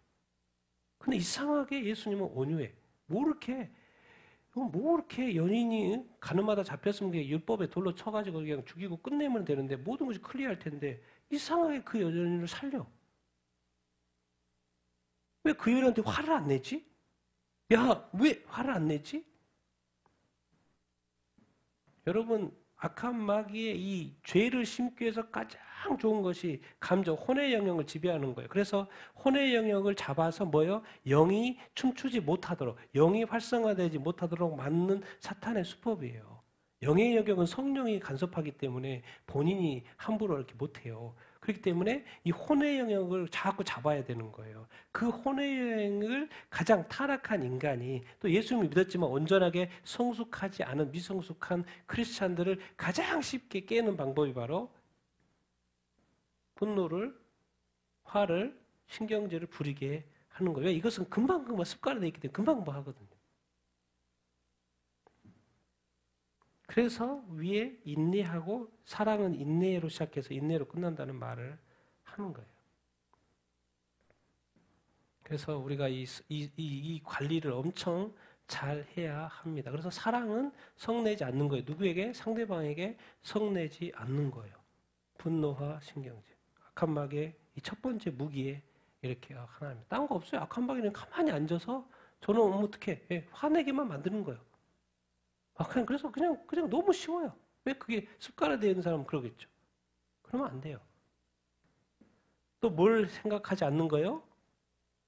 S1: 근데 이상하게 예수님은 온유해. 뭐 이렇게 연인이 가늠하다 잡혔으면 그냥 율법에 돌로 쳐가지고 그냥 죽이고 끝내면 되는데 모든 것이 클리어할 텐데 이상하게 그 연인을 살려. 왜 그 연인한테 화를 안 내지? 야, 왜 화를 안 내지? 여러분, 악한 마귀의 이 죄를 심기 위해서 가장 좋은 것이 감정, 혼의 영역을 지배하는 거예요. 그래서 혼의 영역을 잡아서 뭐예요? 영이 춤추지 못하도록, 영이 활성화되지 못하도록 막는 사탄의 수법이에요. 영의 영역은 성령이 간섭하기 때문에 본인이 함부로 이렇게 못해요. 그렇기 때문에 이 혼의 영역을 자꾸 잡아야 되는 거예요. 그 혼의 영역을 가장 타락한 인간이 또 예수님을 믿었지만 온전하게 성숙하지 않은 미성숙한 크리스찬들을 가장 쉽게 깨는 방법이 바로 분노를, 화를, 신경질을 부리게 하는 거예요. 이것은 금방금방 습관화되어 있기 때문에 금방금방 하거든요. 그래서 위에 인내하고 사랑은 인내로 시작해서 인내로 끝난다는 말을 하는 거예요. 그래서 우리가 이 관리를 엄청 잘 해야 합니다. 그래서 사랑은 성내지 않는 거예요. 누구에게? 상대방에게 성내지 않는 거예요. 분노와 신경질. 악한 마귀의 이 첫 번째 무기에 이렇게 하나입니다. 딴 거 없어요. 악한 마귀는 가만히 앉아서 저는 어떻게 화내게만 만드는 거예요. 그래서 그냥 너무 쉬워요. 왜 그게 습관화되어 있는 사람은 그러겠죠. 그러면 안 돼요. 또 뭘 생각하지 않는 거예요?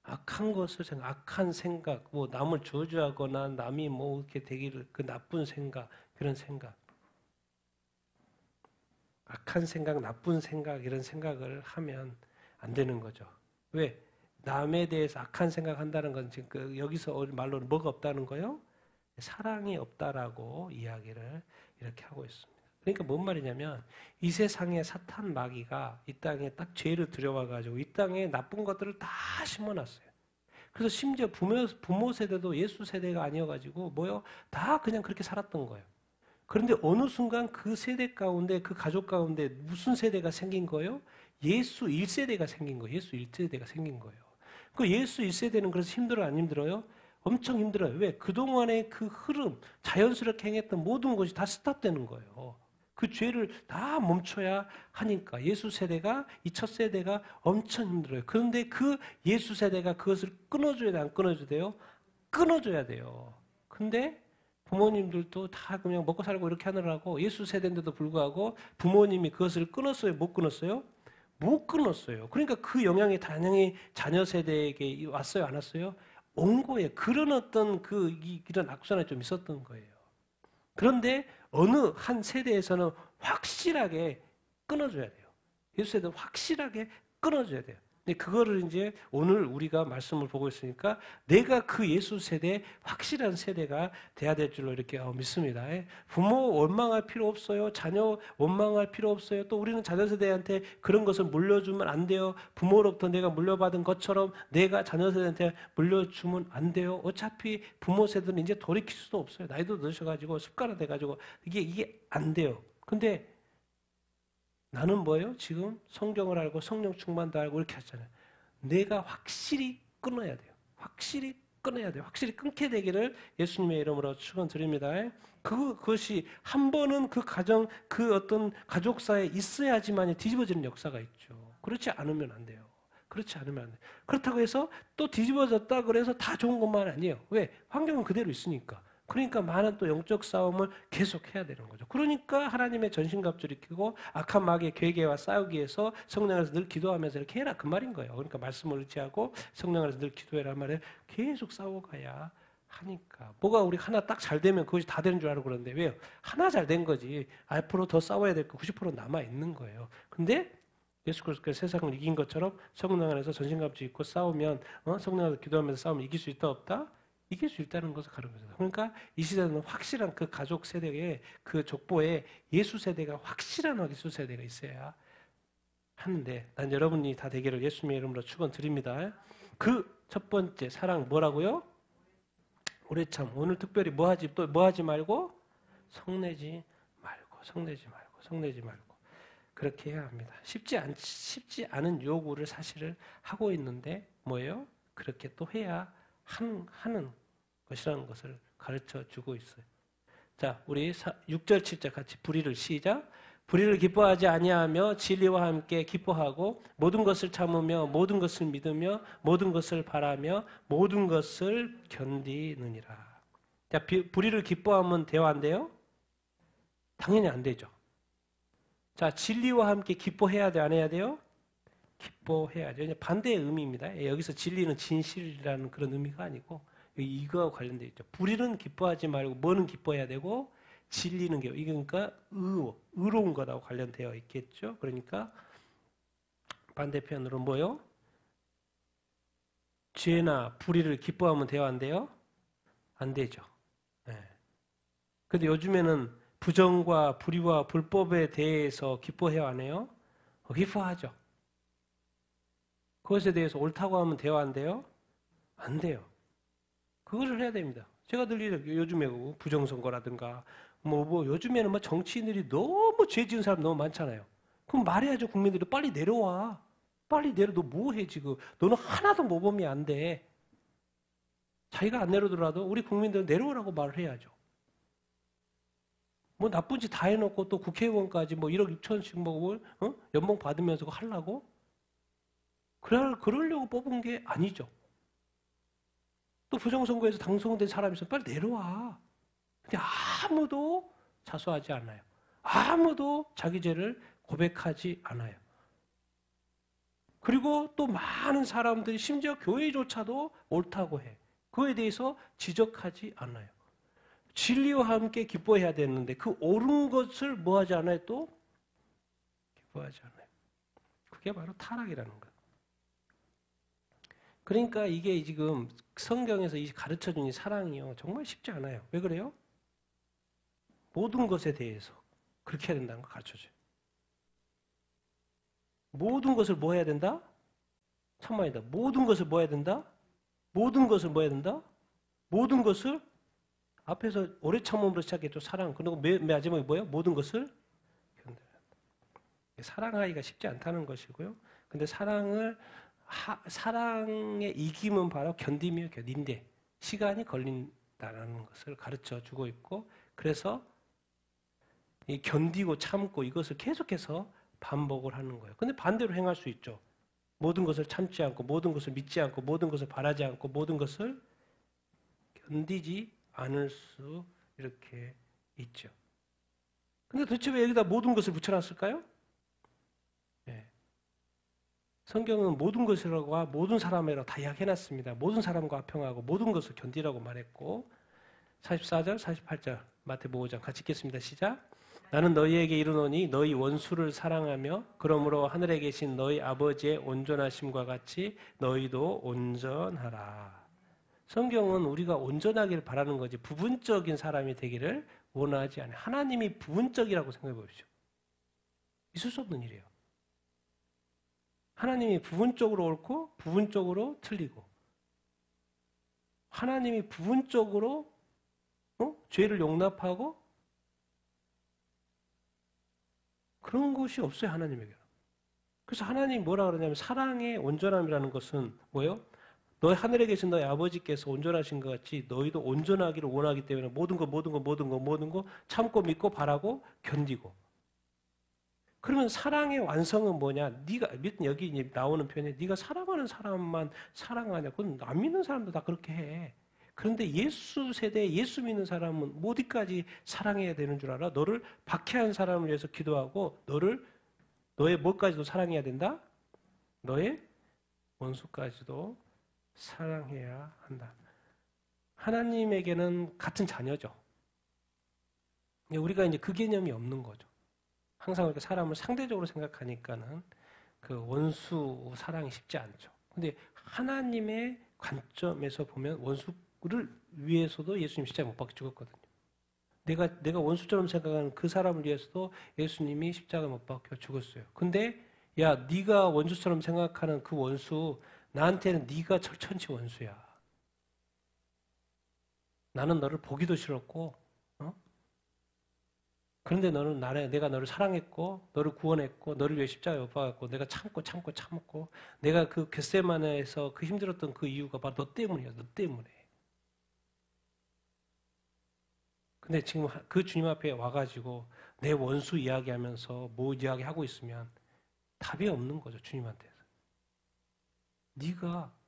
S1: 악한 것을 악한 생각, 뭐 남을 저주하거나 남이 뭐 이렇게 되기를 그 나쁜 생각, 그런 생각. 악한 생각, 나쁜 생각 이런 생각을 하면 안 되는 거죠. 왜? 남에 대해서 악한 생각한다는 건 지금 여기서 말로는 뭐가 없다는 거예요? 사랑이 없다라고 이야기를 이렇게 하고 있습니다. 그러니까 뭔 말이냐면 이 세상에 사탄 마귀가 이 땅에 딱 죄를 들여와가지고 이 땅에 나쁜 것들을 다 심어놨어요. 그래서 심지어 부모 세대도 예수 세대가 아니어가지고 뭐요? 다 그냥 그렇게 살았던 거예요. 그런데 어느 순간 그 세대 가운데 그 가족 가운데 무슨 세대가 생긴 거예요? 예수 1세대가 생긴 거예요. 예수 1세대가 생긴 거예요. 그 예수 1세대는 그래서 힘들어요? 안 힘들어요? 엄청 힘들어요. 왜? 그동안의 그 흐름, 자연스럽게 행했던 모든 것이 다 스탑되는 거예요. 그 죄를 다 멈춰야 하니까 예수 세대가 이 첫 세대가 엄청 힘들어요. 그런데 그 예수 세대가 그것을 끊어줘야 돼, 안 끊어줘야 돼요? 끊어줘야 돼요. 근데 부모님들도 다 그냥 먹고 살고 이렇게 하느라고 예수 세대인데도 불구하고 부모님이 그것을 끊었어요? 못 끊었어요? 못 끊었어요. 그러니까 그 영향이 당연히 자녀 세대에게 왔어요? 안 왔어요? 온 거예요. 그런 어떤 이런 악순환이 좀 있었던 거예요. 그런데 어느 한 세대에서는 확실하게 끊어줘야 돼요. 예수 세대는 확실하게 끊어줘야 돼요. 근데 그거를 이제 오늘 우리가 말씀을 보고 있으니까 내가 그 예수 세대 확실한 세대가 돼야 될 줄로 이렇게 믿습니다. 부모 원망할 필요 없어요. 자녀 원망할 필요 없어요. 또 우리는 자녀 세대한테 그런 것을 물려주면 안 돼요. 부모로부터 내가 물려받은 것처럼 내가 자녀 세대한테 물려주면 안 돼요. 어차피 부모 세대는 이제 돌이킬 수도 없어요. 나이도 드셔가지고 습관화돼가지고 이게 안 돼요. 근데 나는 뭐예요? 지금 성경을 알고 성령 충만도 알고 이렇게 하잖아요. 내가 확실히 끊어야 돼요. 확실히 끊어야 돼요. 확실히 끊게 되기를 예수님의 이름으로 축원드립니다. 그것이 한 번은 그 가정, 그 어떤 가족사에 있어야지만 뒤집어지는 역사가 있죠. 그렇지 않으면 안 돼요. 그렇지 않으면 안 돼요. 그렇다고 해서 또 뒤집어졌다 그래서 다 좋은 것만 아니에요. 왜? 환경은 그대로 있으니까. 그러니까 많은 또 영적 싸움을 계속 해야 되는 거죠. 그러니까 하나님의 전신갑주를 끼고 악한 마귀의 괴계와 싸우기 위해서 성령 안에서 늘 기도하면서 이렇게 해라 그 말인 거예요. 그러니까 말씀을 의지하고 성령 안에서 늘 기도해라 말에 계속 싸워가야 하니까. 뭐가 우리 하나 딱 잘 되면 그것이 다 되는 줄 알고 그러는데 왜요? 하나 잘 된 거지. 앞으로 더 싸워야 될 거 90% 남아있는 거예요. 근데 예수 그리스도가 세상을 이긴 것처럼 성령 안에서 전신갑주 입고 싸우면 성령 안에서 기도하면서 싸우면 이길 수 있다 없다? 이길 수 있다는 것을 가르쳐요. 그러니까 이 시대는 확실한 그 가족 세대에 그 족보에 예수 세대가 확실한 예수 세대가 있어야 하는데 난 여러분이 다 되기를 예수님의 이름으로 축원드립니다. 그 첫 번째 사랑 뭐라고요? 오래 참. 오늘 특별히 뭐 하지 말고 성내지 말고 그렇게 해야 합니다. 쉽지 않은 요구를 사실을 하고 있는데 뭐예요? 그렇게 또 해야 하는 것이라는 것을 가르쳐 주고 있어요. 자, 우리 6절 7절 같이 불의를 시작. 불의를 기뻐하지 아니하며 진리와 함께 기뻐하고 모든 것을 참으며 모든 것을 믿으며 모든 것을 바라며 모든 것을 견디느니라. 자, 불의를 기뻐하면 돼요, 안 돼요? 당연히 안 되죠. 자, 진리와 함께 기뻐해야 돼, 안 해야 돼요? 기뻐해야죠. 반대의 의미입니다. 여기서 진리는 진실이라는 그런 의미가 아니고 이거와 관련되어 있죠. 불의는 기뻐하지 말고 뭐는 기뻐해야 되고 진리는 이게 그러니까 의로운 것하고 관련되어 있겠죠. 그러니까 반대편으로 뭐요? 죄나 불의를 기뻐하면 돼요, 안 돼요? 안 되죠. 근데 요즘에는 부정과 불의와 불법에 대해서 기뻐해요, 안 해요? 기뻐하죠. 그것에 대해서 옳다고 하면 돼요, 안 돼요? 안 돼요. 그것을 해야 됩니다. 제가 요즘에 부정선거라든가 요즘에는 정치인들이 너무 죄 지은 사람 너무 많잖아요. 그럼 말해야죠. 국민들이 빨리 내려와. 빨리 내려. 너 뭐해 지금. 너는 하나도 모범이 안 돼. 자기가 안 내려오더라도 우리 국민들은 내려오라고 말을 해야죠. 나쁜 짓 다 해놓고 또 국회의원까지 1억 6천씩 연봉 받으면서 하려고? 그러려고 뽑은 게 아니죠. 또 부정선거에서 당선된 사람이 있으면 빨리 내려와. 근데 아무도 자수하지 않아요. 아무도 자기 죄를 고백하지 않아요. 그리고 또 많은 사람들이 심지어 교회조차도 옳다고 해. 그거에 대해서 지적하지 않아요. 진리와 함께 기뻐해야 되는데 그 옳은 것을 뭐 하지 않아요? 또 기뻐하지 않아요. 그게 바로 타락이라는 거예요. 그러니까 이게 지금 성경에서 가르쳐준 이 사랑이요. 정말 쉽지 않아요. 왜 그래요? 모든 것에 대해서 그렇게 해야 된다는 거 가르쳐줘요. 모든 것을 뭐 해야 된다? 참아야 된다. 모든 것을 뭐 해야 된다? 모든 것을 뭐 해야 된다? 모든 것을 앞에서 오래 참음으로 시작했죠. 사랑. 그리고 마지막에 뭐예요? 모든 것을 견뎌야 한다. 사랑하기가 쉽지 않다는 것이고요. 근데 사랑의 이김은 바로 견디며 견딘데 시간이 걸린다는 것을 가르쳐 주고 있고 그래서 이 견디고 참고 이것을 계속해서 반복을 하는 거예요. 근데 반대로 행할 수 있죠. 모든 것을 참지 않고 모든 것을 믿지 않고 모든 것을 바라지 않고 모든 것을 견디지 않을 수 이렇게 있죠. 근데 도대체 왜 여기다 모든 것을 붙여놨을까요? 네. 성경은 모든 것이라고 모든 사람이라고 다 이야기해놨습니다. 모든 사람과 화평하고 모든 것을 견디라고 말했고 44절, 48절 마태복음 5장 같이 읽겠습니다. 시작. 나는 너희에게 이르노니 너희 원수를 사랑하며 그러므로 하늘에 계신 너희 아버지의 온전하심과 같이 너희도 온전하라. 성경은 우리가 온전하기를 바라는 거지 부분적인 사람이 되기를 원하지 않아요. 하나님이 부분적이라고 생각해 보십시오. 있을 수 없는 일이에요. 하나님이 부분적으로 옳고 부분적으로 틀리고 하나님이 부분적으로 죄를 용납하고 그런 것이 없어요. 하나님에게는. 그래서 하나님이 뭐라 그러냐면 사랑의 온전함이라는 것은 뭐예요? 너희 하늘에 계신 너희 아버지께서 온전하신 것 같이 너희도 온전하기를 원하기 때문에 모든 거 참고 믿고 바라고 견디고. 그러면 사랑의 완성은 뭐냐? 네가 여기 나오는 표현에 네가 사랑하는 사람만 사랑하냐? 그건 안 믿는 사람도 다 그렇게 해. 그런데 예수 세대에 예수 믿는 사람은 어디까지 사랑해야 되는 줄 알아? 너를 박해한 사람을 위해서 기도하고 너의 뭘까지도 사랑해야 된다? 너의 원수까지도 사랑해야 한다. 하나님에게는 같은 자녀죠. 우리가 이제 그 개념이 없는 거죠. 항상 이렇게 사람을 상대적으로 생각하니까는 그 원수 사랑이 쉽지 않죠. 근데 하나님의 관점에서 보면 원수를 위해서도 예수님 십자가에 못 박혀 죽었거든요. 내가 원수처럼 생각하는 그 사람을 위해서도 예수님이 십자가에 못 박혀 죽었어요. 근데 야, 네가 원수처럼 생각하는 그 원수 나한테는 네가 철천지 원수야. 나는 너를 보기도 싫었고 그런데 너는 내가 너를 사랑했고 너를 구원했고 너를 위해 십자가에 못 박았고 내가 참고 내가 그 겟세마네에서 그 힘들었던 그 이유가 바로 너 때문이야. 너 때문에. 근데 지금 그 주님 앞에 와가지고 내 원수 이야기하면서 뭐 이야기하고 있으면 답이 없는 거죠. 주님한테서.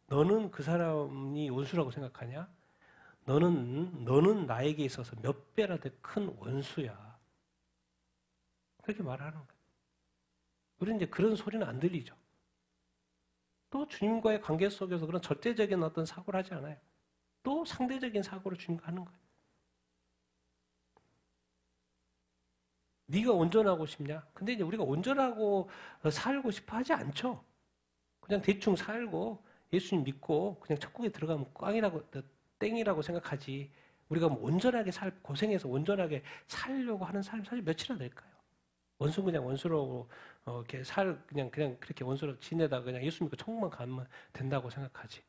S1: 너는 그 사람이 원수라고 생각하냐? 너는 나에게 있어서 몇 배나 더 큰 원수야. 그렇게 말하는 거예요. 우리는 이제 그런 소리는 안 들리죠. 또 주님과의 관계 속에서 그런 절대적인 어떤 사고를 하지 않아요. 또 상대적인 사고를 주님과 하는 거예요. 네가 온전하고 싶냐? 근데 이제 우리가 온전하고 살고 싶어 하지 않죠. 그냥 대충 살고 예수님 믿고 그냥 천국에 들어가면 땡이라고 생각하지. 우리가 뭐 온전하게 고생해서 온전하게 살려고 하는 사람이 사실 몇이나 될까요? 원수 그냥 원수로 이렇게 그냥 그렇게 원수로 지내다가 그냥 예수 믿고 천국만 가면 된다고 생각하지.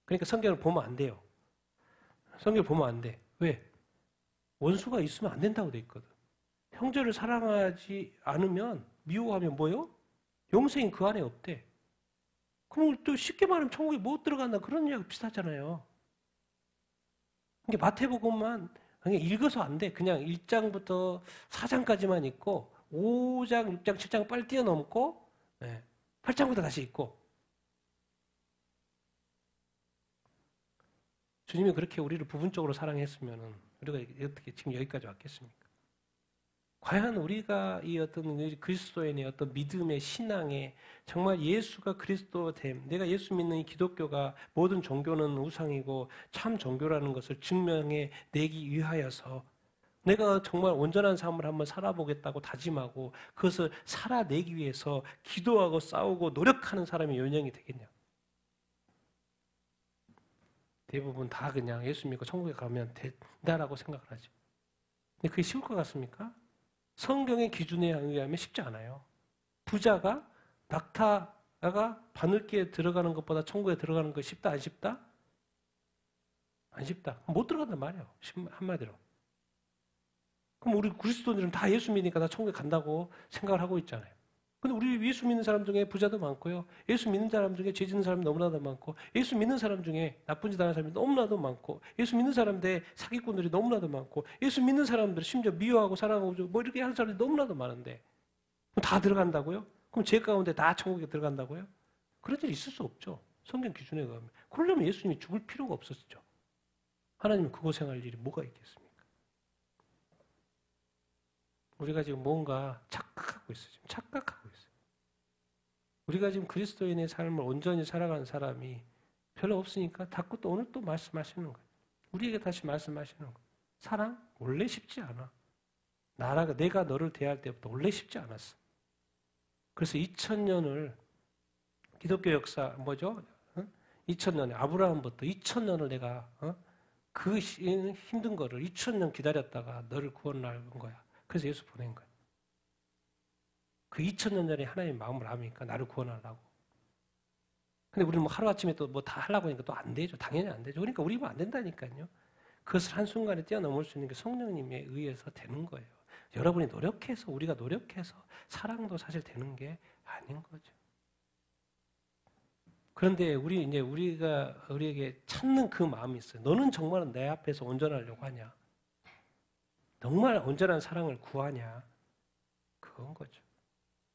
S1: 그러니까 성경을 보면 안 돼요. 성경을 보면 안 돼. 왜? 원수가 있으면 안 된다고 돼 있거든. 형제를 사랑하지 않으면 미워하면 뭐요? 영생이 그 안에 없대. 그럼 또 쉽게 말하면 천국에 못 들어간다 그런 이야기 비슷하잖아요. 그러니까 마태복음만 그냥 읽어서 안 돼. 그냥 1장부터 4장까지만 읽고 5장, 6장, 7장 빨리 뛰어넘고 8장부터 다시 읽고 주님이 그렇게 우리를 부분적으로 사랑했으면 우리가 어떻게 지금 여기까지 왔겠습니까? 과연 우리가 이 어떤 그리스도인의 어떤 믿음의 신앙에 정말 예수가 그리스도됨, 내가 예수 믿는 이 기독교가 모든 종교는 우상이고 참 종교라는 것을 증명해 내기 위하여서 내가 정말 온전한 삶을 한번 살아보겠다고 다짐하고 그것을 살아내기 위해서 기도하고 싸우고 노력하는 사람이 연령이 되겠냐? 대부분 다 그냥 예수 믿고 천국에 가면 된다라고 생각을 하죠. 근데 그게 쉬울 것 같습니까? 성경의 기준에 의하면 쉽지 않아요. 부자가 낙타가 바늘기에 들어가는 것보다 천국에 들어가는 거 쉽다 안 쉽다? 안 쉽다. 못 들어간단 말이에요. 한마디로. 그럼 우리 그리스도인들은 다 예수 믿으니까 다 천국에 간다고 생각을 하고 있잖아요. 근데 우리 예수 믿는 사람 중에 부자도 많고요. 예수 믿는 사람 중에 죄 짓는 사람이 너무나도 많고, 예수 믿는 사람 중에 나쁜 짓 하는 사람이 너무나도 많고, 예수 믿는 사람들 사기꾼들이 너무나도 많고, 예수 믿는 사람들 심지어 미워하고 사랑하고 뭐 이렇게 하는 사람들이 너무나도 많은데 그럼 다 들어간다고요? 그럼 죄 가운데 다 천국에 들어간다고요? 그런 일이 있을 수 없죠. 성경 기준에 의하면. 그러려면 예수님이 죽을 필요가 없었죠. 하나님이 그거 생할 일이 뭐가 있겠습니까? 우리가 지금 뭔가 착각하고 있어요. 지금 착각하고 있어요. 우리가 지금 그리스도인의 삶을 온전히 살아가는 사람이 별로 없으니까 자꾸 또 오늘 또 말씀하시는 거예요. 우리에게 다시 말씀하시는 거예요. 사랑? 원래 쉽지 않아. 내가 너를 대할 때부터 원래 쉽지 않았어. 그래서 2000년을 기독교 역사 뭐죠? 2000년에 아브라함부터 2000년을 내가 그 힘든 거를 2000년 기다렸다가 너를 구원하는 거야. 그래서 예수 보낸 거야. 그 2000년 전에 하나님 마음을 아니까 나를 구원하려고. 근데 우리는 뭐 하루아침에 또 뭐 다 하려고 하니까 또 안 되죠. 당연히 안 되죠. 그러니까 우리는 안 된다니까요. 그것을 한순간에 뛰어넘을 수 있는 게 성령님에 의해서 되는 거예요. 여러분이 노력해서, 우리가 노력해서 사랑도 사실 되는 게 아닌 거죠. 그런데 우리에게 찾는 그 마음이 있어요. 너는 정말 내 앞에서 온전하려고 하냐? 정말 온전한 사랑을 구하냐? 그건 거죠.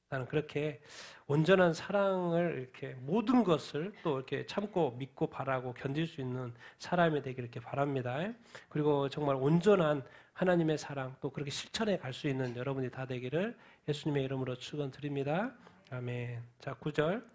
S1: 나는 그렇게 온전한 사랑을 이렇게 모든 것을 또 이렇게 참고 믿고 바라고 견딜 수 있는 사람이 되기를 이렇게 바랍니다. 그리고 정말 온전한 하나님의 사랑 또 그렇게 실천해 갈 수 있는 여러분이 다 되기를 예수님의 이름으로 축원드립니다. 아멘. 자, 9절.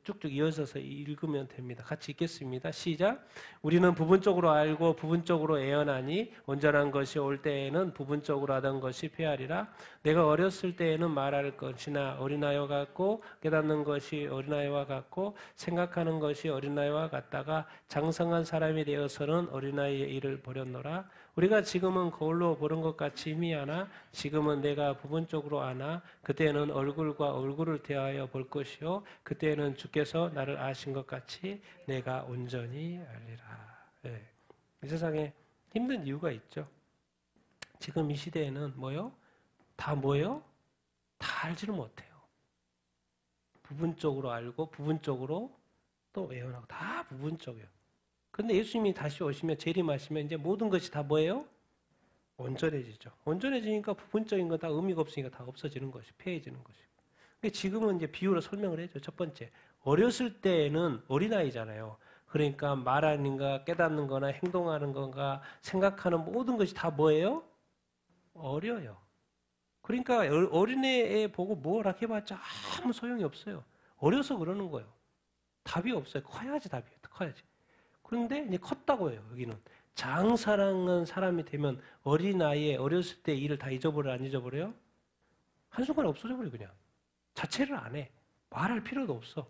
S1: 쭉쭉 이어져서 읽으면 됩니다. 같이 읽겠습니다. 시작. 우리는 부분적으로 알고 부분적으로 애언하니 온전한 것이 올 때에는 부분적으로 하던 것이 패하리라. 내가 어렸을 때에는 말할 것이나 어린아이와 같고 깨닫는 것이 어린아이와 같고 생각하는 것이 어린아이와 같다가 장성한 사람이 되어서는 어린아이의 일을 버렸노라. 우리가 지금은 거울로 보는 것 같이 희미하나 지금은 내가 부분적으로 아나 그때는 얼굴과 얼굴을 대하여 볼 것이요 그때는 주께서 나를 아신 것 같이 내가 온전히 알리라. 네. 이 세상에 힘든 이유가 있죠. 지금 이 시대에는 뭐요? 다 뭐예요? 다 알지를 못해요. 부분적으로 알고 부분적으로 또 외연하고 다 부분적이에요. 근데 예수님이 다시 오시면 재림하시면 이제 모든 것이 다 뭐예요? 온전해지죠. 온전해지니까 부분적인 건 다 의미가 없으니까 다 없어지는 것이 폐해지는 것이. 근데 지금은 이제 비유로 설명을 해줘. 첫 번째, 어렸을 때는 어린아이잖아요. 그러니까 말하는 거, 깨닫는 거나 행동하는 건가, 생각하는 모든 것이 다 뭐예요? 어려요. 그러니까 어린애 보고 뭐라 해봤자 아무 소용이 없어요. 어려서 그러는 거예요. 답이 없어요. 커야지 답이 커야지. 그런데 이제 컸다고 해요. 여기는 장사랑한 사람이 되면 어린아이의 어렸을 때 일을 다 잊어버려 안 잊어버려요? 한순간에 없어져 버려 그냥. 자체를 안 해. 말할 필요도 없어.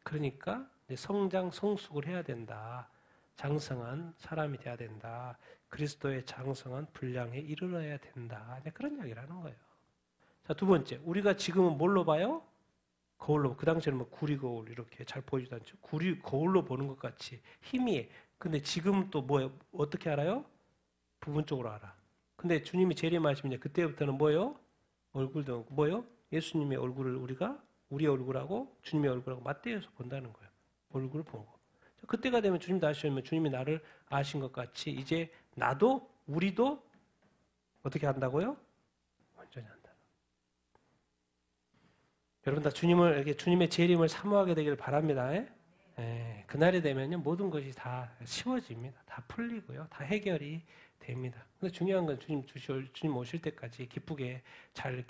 S1: 그러니까 성장 성숙을 해야 된다. 장성한 사람이 돼야 된다. 그리스도의 장성한 분량에 이르러야 된다. 그런 이야기를 하는 거예요. 자, 두 번째, 우리가 지금은 뭘로 봐요? 거울로. 그 당시에는 뭐 구리 거울 이렇게 잘 보이지도 않죠. 거울로 보는 것 같이 희미해. 근데 지금 또 뭐예요? 어떻게 알아요? 부분적으로 알아. 근데 주님이 재림하시면 그때부터는 뭐예요? 얼굴도 뭐예요? 예수님의 얼굴을 우리가 우리 얼굴하고 주님의 얼굴하고 맞대어서 본다는 거예요. 얼굴을 보고. 그때가 되면 주님 다시 오면 주님이 나를 아신 것 같이 이제 나도 우리도 어떻게 한다고요? 완전히 한다. 여러분 다 주님의 재림을 사모하게 되기를 바랍니다. 그날이 되면요 모든 것이 다 쉬워집니다. 다 풀리고요, 다 해결이 됩니다. 근데 중요한 건 주님 오실 때까지 기쁘게 잘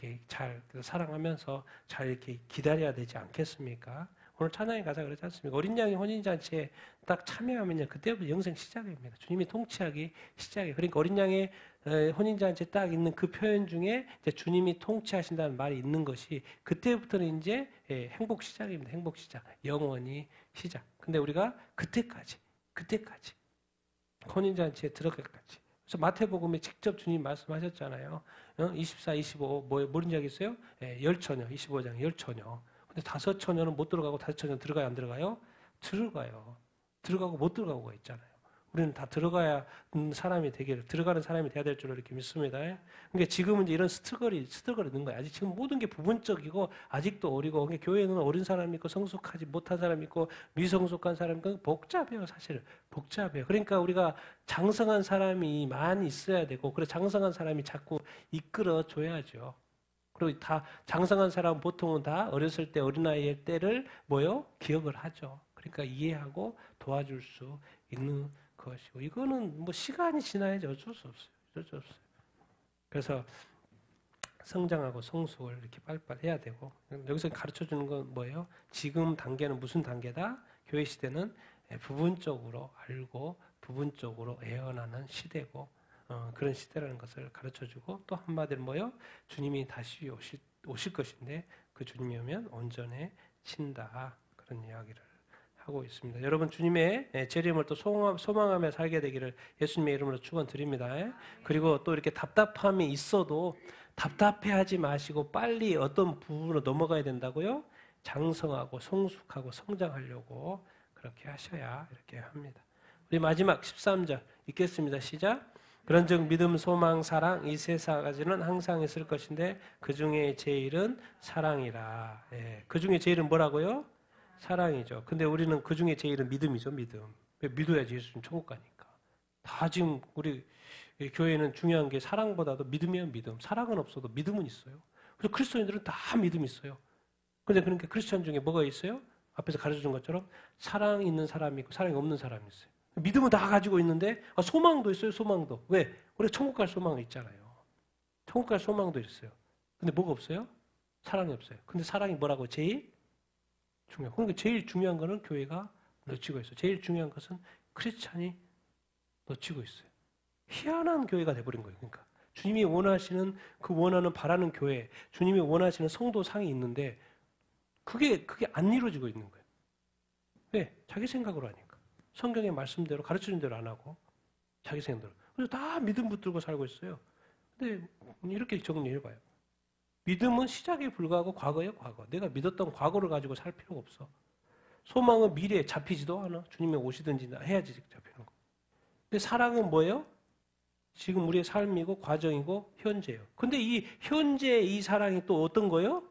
S1: 사랑하면서 잘 이렇게 기다려야 되지 않겠습니까? 오늘 찬양에 가자 그러지 않습니까? 어린 양이 혼인잔치에 딱 참여하면요 그때부터 영생 시작입니다. 주님이 통치하기 시작해요. 그러니까 어린 양의 혼인잔치에 딱 있는 그 표현 중에 이제 주님이 통치하신다는 말이 있는 것이 그때부터는 이제 행복 시작입니다. 행복 시작, 영원히 시작. 근데 우리가 그때까지 혼인잔치에 들어갈까지. 그래서 마태복음에 직접 주님 말씀하셨잖아요. 24, 25 뭐런 이야기 있어요? 열처녀, 25장 열처녀. 근데 5처녀는 못 들어가고 5처녀는 들어가요 안 들어가요? 들어가요. 들어가고 못 들어가고가 있잖아요. 우리는 다 들어가는 사람이 돼야 될 줄로 이렇게 믿습니다. 그러니까 지금은 이제 이런 스트러글이 있는 거예요. 아직 지금 모든 게 부분적이고 아직도 어리고, 그러니까 교회는 어린 사람이 있고 성숙하지 못한 사람이 있고 미성숙한 사람이 있고 복잡해요, 사실은. 복잡해요. 그러니까 우리가 장성한 사람이 많이 있어야 되고, 그래 장성한 사람이 자꾸 이끌어 줘야죠. 그리고 다 장성한 사람은 보통은 다 어렸을 때 어린아이의 때를 기억을 하죠. 그러니까 이해하고 도와줄 수 있는 것이고, 이거는 뭐 시간이 지나야지 어쩔 수 없어요. 그래서 성장하고 성숙을 이렇게 빨리빨리 해야 되고, 여기서 가르쳐 주는 건 뭐예요? 지금 단계는 무슨 단계다? 교회 시대는 부분적으로 알고 부분적으로 애언하는 시대고, 그런 시대라는 것을 가르쳐주고, 또 한마디로 주님이 다시 오실 것인데 그 주님이 오면 온전해진다, 그런 이야기를 하고 있습니다. 여러분, 주님의 재림을 또 소망하며 살게 되기를 예수님의 이름으로 축원드립니다. 그리고 또 이렇게 답답함이 있어도 답답해하지 마시고 빨리 어떤 부분으로 넘어가야 된다고요? 장성하고 성숙하고 성장하려고 그렇게 하셔야 이렇게 합니다. 우리 마지막 13절 읽겠습니다. 시작. 그런즉 믿음, 소망, 사랑 이 세 가지는 항상 있을 것인데 그 중에 제일은 사랑이라. 그 중에 제일은 뭐라고요? 사랑이죠. 근데 우리는 그 중에 제일은 믿음이죠. 믿음. 왜 믿어야지 예수님 천국 가니까. 다 지금 우리 교회는 중요한 게 사랑보다도 믿음이에요. 믿음. 사랑은 없어도 믿음은 있어요. 그래서 그리스도인들은 다 믿음이 있어요. 근데 그러니까 크리스천 중에 뭐가 있어요? 앞에서 가르쳐준 것처럼 사랑 있는 사람이 있고 사랑이 없는 사람이 있어요. 믿음은 다 가지고 있는데 소망도 있어요. 소망도. 왜? 우리 천국 갈 소망이 있잖아요. 천국 갈 소망도 있어요. 근데 뭐가 없어요? 사랑이 없어요. 근데 사랑이 뭐라고? 제일 중요해요. 그러니까 제일 중요한 거는 교회가 놓치고 있어요. 제일 중요한 것은 크리스찬이 놓치고 있어요. 희한한 교회가 돼버린 거예요. 그러니까 주님이 원하시는 원하는 바라는 교회, 주님이 원하시는 성도상이 있는데 그게 안 이루어지고 있는 거예요. 왜? 자기 생각으로 하니까. 성경의 말씀대로 가르치는 대로 안 하고 자기 생각대로. 그래서 다 믿음 붙들고 살고 있어요. 근데 이렇게 정리해봐요. 믿음은 시작에 불과하고 과거예요, 과거. 내가 믿었던 과거를 가지고 살 필요가 없어. 소망은 미래에 잡히지도 않아. 주님이 오시든지 해야지 잡히는 거. 근데 사랑은 뭐예요? 지금 우리의 삶이고 과정이고 현재예요. 근데 이 현재 이 사랑이 또 어떤 거예요?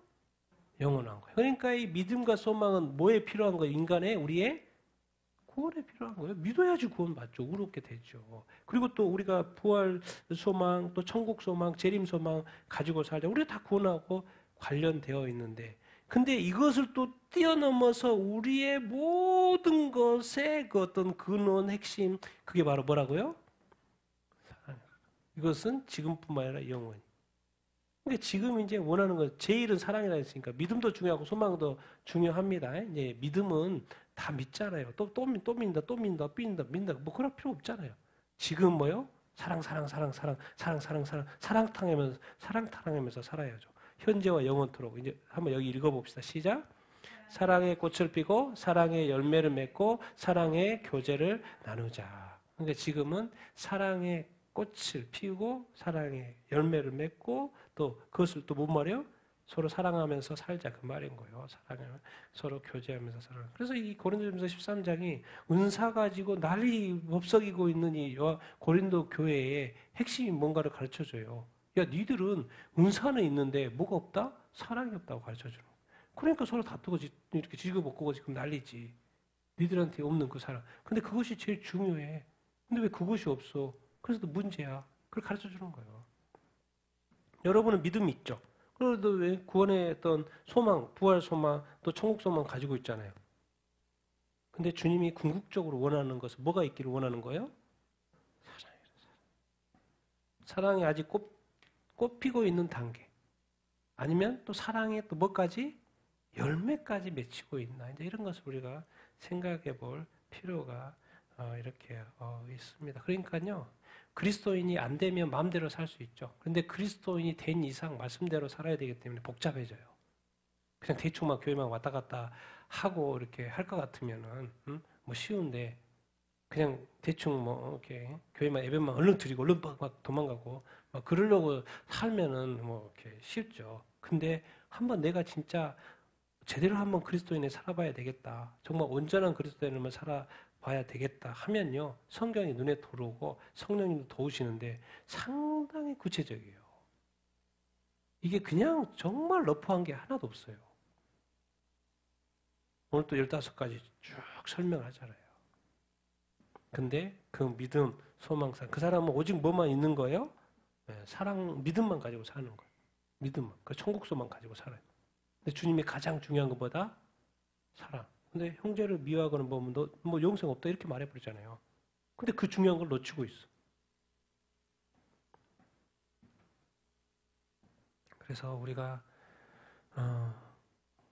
S1: 영원한 거예요. 그러니까 이 믿음과 소망은 뭐에 필요한 거예요? 인간의 우리의 구원에 필요한 거예요. 믿어야지 구원 받죠. 의롭게 되죠. 그리고 또 우리가 부활 소망, 또 천국 소망, 재림 소망 가지고 살자. 우리가 다 구원하고 관련되어 있는데, 근데 이것을 또 뛰어넘어서 우리의 모든 것의 그 어떤 근원, 핵심, 그게 바로 뭐라고요? 이것은 지금뿐만 아니라 영원히. 그러니까 지금 이제 원하는 건 제일은 사랑이라 했으니까 믿음도 중요하고 소망도 중요합니다. 이제 믿음은 다 믿잖아요. 또 믿는다, 또 믿는다, 믿는다. 뭐 그럴 필요 없잖아요. 지금 사랑 타랑하면서 살아야죠. 현재와 영원토록. 이제 한번 여기 읽어봅시다. 시작. 사랑의 꽃을 피고 사랑의 열매를 맺고 사랑의 교제를 나누자. 그러니까 지금은 사랑의 꽃을 피우고 사랑의 열매를 맺고 또 그것을 또 뭔 말이에요? 서로 사랑하면서 살자 그 말인 거예요. 사랑하면 서로 교제하면서 살아. 그래서 이 고린도전서 13장이 은사 가지고 난리 법석이고 있는 이 고린도 교회의 핵심이 뭔가를 가르쳐줘요. 야, 니들은 은사는 있는데 뭐가 없다? 사랑이 없다고 가르쳐주는 거예요. 그러니까 서로 다투고 이렇게 지고볶고 지금 난리지. 니들한테 없는 그 사랑. 근데 그것이 제일 중요해. 근데 왜 그것이 없어? 그래서 또 문제야. 그걸 가르쳐주는 거예요. 여러분은 믿음이 있죠. 그래도 왜 구원의 어떤 소망, 부활 소망, 또 천국 소망 가지고 있잖아요. 근데 주님이 궁극적으로 원하는 것은 뭐가 있기를 원하는 거예요? 사랑이 아직 꽃피고 있는 단계. 아니면 또 사랑의 또 뭐까지? 열매까지 맺히고 있나. 이제 이런 것을 우리가 생각해 볼 필요가 이렇게 있습니다. 그러니까요. 그리스도인이 안 되면 마음대로 살 수 있죠. 그런데 그리스도인이 된 이상 말씀대로 살아야 되기 때문에 복잡해져요. 그냥 대충 교회만 왔다 갔다 하고 이렇게 할 것 같으면은 뭐 쉬운데 그냥 대충 이렇게 교회만 예배만 얼른 드리고 얼른 막 도망가고 막 그러려고 살면은 이렇게 쉽죠. 근데 한번 내가 진짜 제대로 한번 그리스도인에 살아봐야 되겠다. 정말 온전한 그리스도인을 살아봐야 봐야 되겠다 하면요. 성경이 눈에 들어오고 성령님도 도우시는데 상당히 구체적이에요. 이게 그냥 정말 러프한 게 하나도 없어요. 오늘 또 15가지 쭉 설명하잖아요. 근데 그 믿음, 소망, 그 사람은 오직 뭐만 있는 거예요? 사랑, 믿음만 가지고 사는 거예요. 믿음만. 그 천국소만 가지고 살아요. 근데 주님이 가장 중요한 것보다 사랑. 근데 형제를 미워하거나 보면 너 뭐 영생 없다 이렇게 말해버리잖아요. 근데 그 중요한 걸 놓치고 있어. 그래서 우리가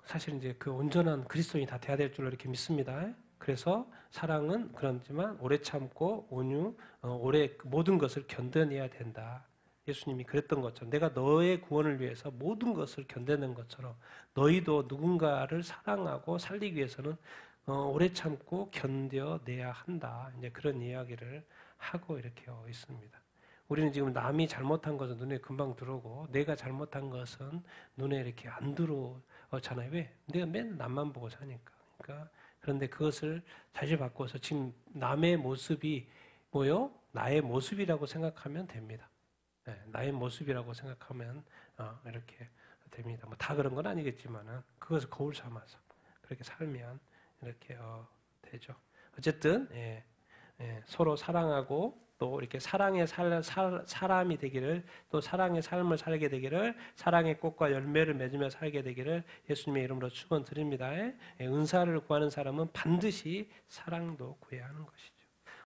S1: 사실 이제 그 온전한 그리스도인이 다 돼야 될 줄로 이렇게 믿습니다. 그래서 사랑은 그렇지만 오래 참고 온유, 오래 모든 것을 견뎌내야 된다. 예수님이 그랬던 것처럼 내가 너의 구원을 위해서 모든 것을 견뎌낸 것처럼 너희도 누군가를 사랑하고 살리기 위해서는 오래 참고 견뎌내야 한다. 이제 그런 이야기를 하고 이렇게 있습니다. 우리는 지금 남이 잘못한 것은 눈에 금방 들어오고 내가 잘못한 것은 눈에 이렇게 안 들어오잖아요. 왜? 내가 맨날 남만 보고 사니까. 그러니까 그런데 그것을 다시 바꿔서 지금 남의 모습이 뭐요? 나의 모습이라고 생각하면 됩니다. 네, 나의 모습이라고 생각하면 이렇게 됩니다. 뭐 다 그런 건 아니겠지만은 그것을 거울 삼아서 그렇게 살면 이렇게 되죠. 어쨌든 서로 사랑하고 또 이렇게 사랑의 사람이 되기를 또 사랑의 삶을 살게 되기를 사랑의 꽃과 열매를 맺으며 살게 되기를 예수님의 이름으로 축원드립니다. 은사를 구하는 사람은 반드시 사랑도 구해야 하는 것이죠.